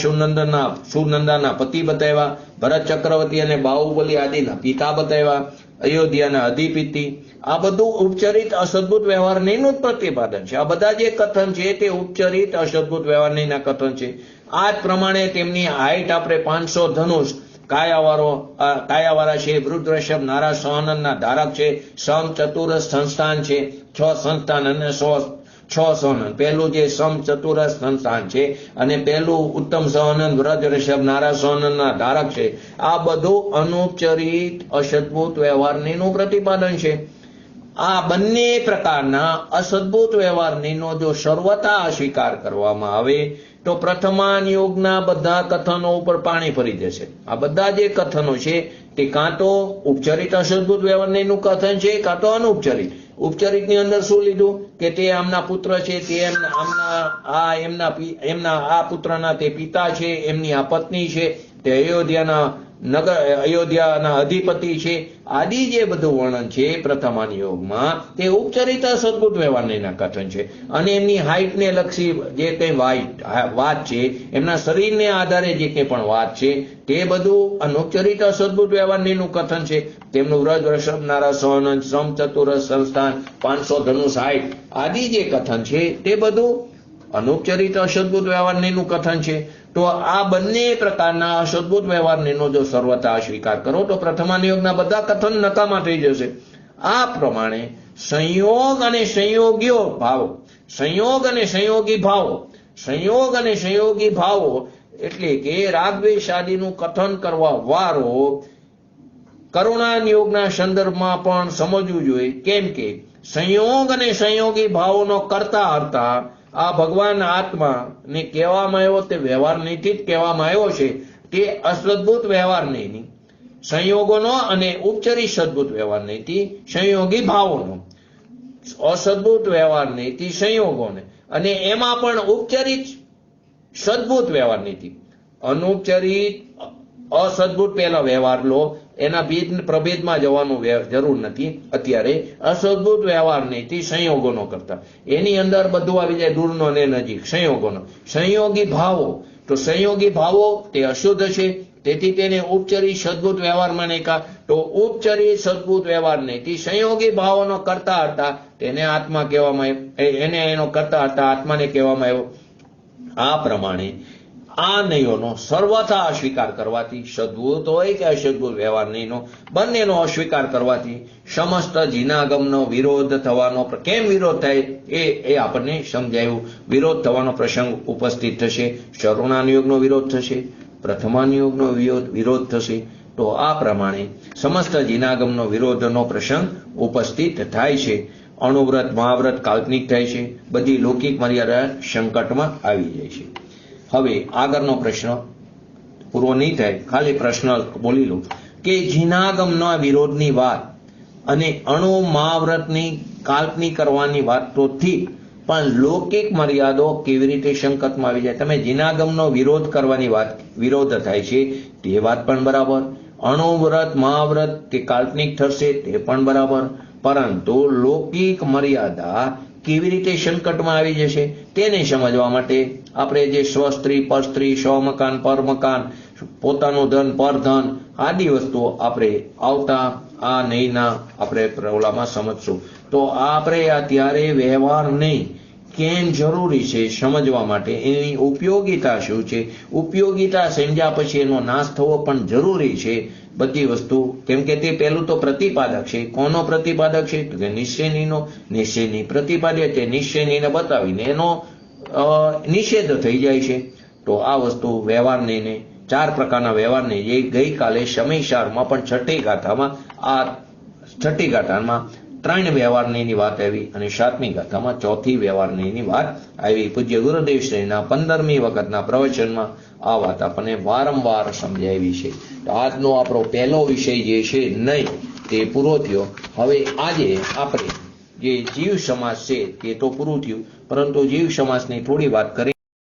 સુનંદાના પતિ બતાવ્યા, ભરત ચક્રવર્તી અને બાહુબલી આદિના પિતા બતાવ્યા, અયોધ્યાના અધિપતિ. આ બધું ઉપચરિત અસદભૂત વ્યવહારનું જ પ્રતિપાદન છે. આ બધા જે કથન છે તે ઉપચરિત અસદભૂત વ્યવહારના કથન છે. આ જ પ્રમાણે તેમની હાઈટ આપણે 500 ધનુષ કાયાવાળા છે, વૃદ્ધૃષભ નારા સહનનના ધારક છે, સમ ચતુરસ સંસ્થાન છે, 6 સંસ્થાન અને 6 સહનન. પહેલું જે સમ ચતુરસ સંસ્થાન છે અને પહેલું ઉત્તમ સહનન વ્રજ ઋષભ નારા સહનનના ધારક છે. આ બધું અનુપચરિત અસદભૂત વ્યવહારનું પ્રતિપાદન છે. આ બંને પ્રકારના અસદભૂત વ્યવહારનો જો સર્વથા અસ્વીકાર કરવામાં આવે તો પ્રથમાનિયોગના બધા કથનો ઉપર પાણી ફરી જશે. આ બધા જે કથનો છે તે કાં તો ઉપચરિત અસદભૂત વ્યવહારનું કથન છે, કાં તો અનુપચરિત. ઉપચરિતની અંદર શું લીધું કે તે આમના પુત્ર છે, તે એમના આ પુત્રના તે પિતા છે, એમની આ પત્ની છે, તે અયોધ્યાના અધિપતિ છે. આદિ જે બધું વર્ણન છે પ્રથમાનિયોગમાં તે ઉપચરિત અસદભૂત વ્યવહારના કથન છે. અને એમની હાઈટને લક્ષી જે કંઈ વાત છે, એમના શરીરને આધારે જે કંઈ પણ વાત છે તે બધું અનુપચરિત અસદભૂત વ્યવહારનું કથન છે. તેમનું વ્રજ ઋષભ નારા સહનન, સમ ચતુરસ સંસ્થાન, 500 ધનુષ હાઈટ આદિ જે કથન છે તે બધું અનુપચરિત અસદભૂત વ્યવહારનું કથન છે. તો આ બંને પ્રકારના અસદભૂત વ્યવહારનો જો સર્વથા અસ્વીકાર કરો તો પ્રથમાનિયોગના બધા કથન નકામા થઈ જશે. આ પ્રમાણે સંયોગ અને સંયોગી ભાવો એટલે કે રાગદ્વેષ આદિનું કથન કરવા વાળો કરુણાનિયોગના સંદર્ભમાં પણ સમજવું જોઈએ. કેમ કે સંયોગ અને સંયોગી ભાવોનો કરતા હતા આ ભગવાન આત્મા ને કહેવામાં આવ્યો તે વ્યવહાર નીતિ જ કહેવામાં આવ્યો છે. તે અસદભૂત વ્યવહાર નીતિ સંયોગોનો અને ઉપચરિત સદભૂત વ્યવહાર નીતિ સંયોગી ભાવોનો, અસદભૂત વ્યવહાર નીતિ સંયોગોને, અને એમાં પણ ઉપચરિત સદભૂત વ્યવહાર નીતિ. અનુપચરિત અસદભૂત પહેલા વ્યવહાર લો, એના પ્રભેદમાં જવાનું જરૂર નથી અત્યારે. અસદભૂત વ્યવહાર નીતિ સંયોગોનો કરતા એની અંદર બધું આવી જાય, દૂરનો ને નજીક સંયોગોનો. સંયોગી ભાવો, તો સંયોગી ભાવો તે અશુદ્ધ છે, તેથી તેને ઉપચરિત સદભૂત વ્યવહારમાં નહીં કા. તો ઉપચરિત સદભૂત વ્યવહાર નીતિ સંયોગી ભાવોનો કરતા હતા તેને આત્મા કહેવામાં આવ્યો, એને એનો કરતા હતા આત્માને કહેવામાં આવ્યો. આ પ્રમાણે આ નયોનો સર્વથા અસ્વીકાર કરવાથી, સદભૂત હોય કે અસદભૂત વ્યવહારનો બંનેનો અસ્વીકાર કરવાથી સમસ્ત જીનાગમનો વિરોધ થવાનો, કેમ વિરોધ થાય એ આપણને સમજાયું. વિરોધ થવાનો પ્રસંગ ઉપસ્થિત થશે. કરુણાનિયોગનો વિરોધ થશે, પ્રથમાનિયોગનો વિરોધ થશે. તો આ પ્રમાણે સમસ્ત જીનાગમનો વિરોધનો પ્રસંગ ઉપસ્થિત થાય છે. અણુવ્રત મહાવ્રત કાલ્પનિક થાય છે. બધી લૌકિક મર્યાદા સંકટમાં આવી જાય છે. હવે આગળનો પ્રશ્ન પૂરો નહીં થાય, ખાલી પ્રશ્ન બોલી લો કે જીનાગમના વિરોધની વાત અને અણુ મહાવ્રતની કાલ્પનિક કરવાની વાત તો ઠીક, પણ લૌકિક મર્યાદો કેવી રીતે સંકટમાં આવી જાય? તમે જીનાગમનો વિરોધ કરવાની વાત, વિરોધ થાય છે તે વાત પણ બરાબર, અણુવ્રત મહાવ્રત તે કાલ્પનિક થશે તે પણ બરાબર, પરંતુ લૌકિક મર્યાદા કેવી રીતે સંકટમાં આવી જશે તેને સમજવા માટે આપણે જે સ્વસ્ત્રી, પરસ્ત્રી, સ્વમકાન, પરમકાન, પોતાનું ધન, પરધન આદિ વસ્તુઓ આપણે આવતા આ નહીંના આપણે ઓલામાં સમજશું. તો આપણે અત્યારે વ્યવહાર નહીં કેમ જરૂરી છે સમજવા માટે, એની ઉપયોગિતા શું છે, ઉપયોગિતા સમજ્યા પછી એનો નાશ થવો પણ જરૂરી છે બધી વસ્તુ. કેમ કે તે પહેલું તો પ્રતિપાદક છે. કોનો પ્રતિપાદક છે? તો કે નિશ્ચયનીનો. નિશ્ચયની પ્રતિપાદ્ય તે નિશ્ચયનીને બતાવીને એનો નિષેધ થઈ જાય છે. તો આ વસ્તુ વ્યવહારને ચાર પ્રકારના વ્યવહારને જે ગઈકાલે સમયસારમાં પણ છઠ્ઠી ગાથામાં 3 વ્યવહારની વાત આવી અને 7મી ગાથામાં 4થી વ્યવહારની વાત આવી. પૂજ્ય ગુરુદેવ શ્રીના 15મી વખતના પ્રવચનમાં આ વાત આપણને વારંવાર સમજાવી છે. તો આજનો આપણો પહેલો વિષય જે છે નહીં તે પૂરો થયો. હવે આજે આપણે જે જીવ સમાસ છે તે તો પૂરું થયું, પરંતુ જીવ સમાસની થોડી વાત કરી.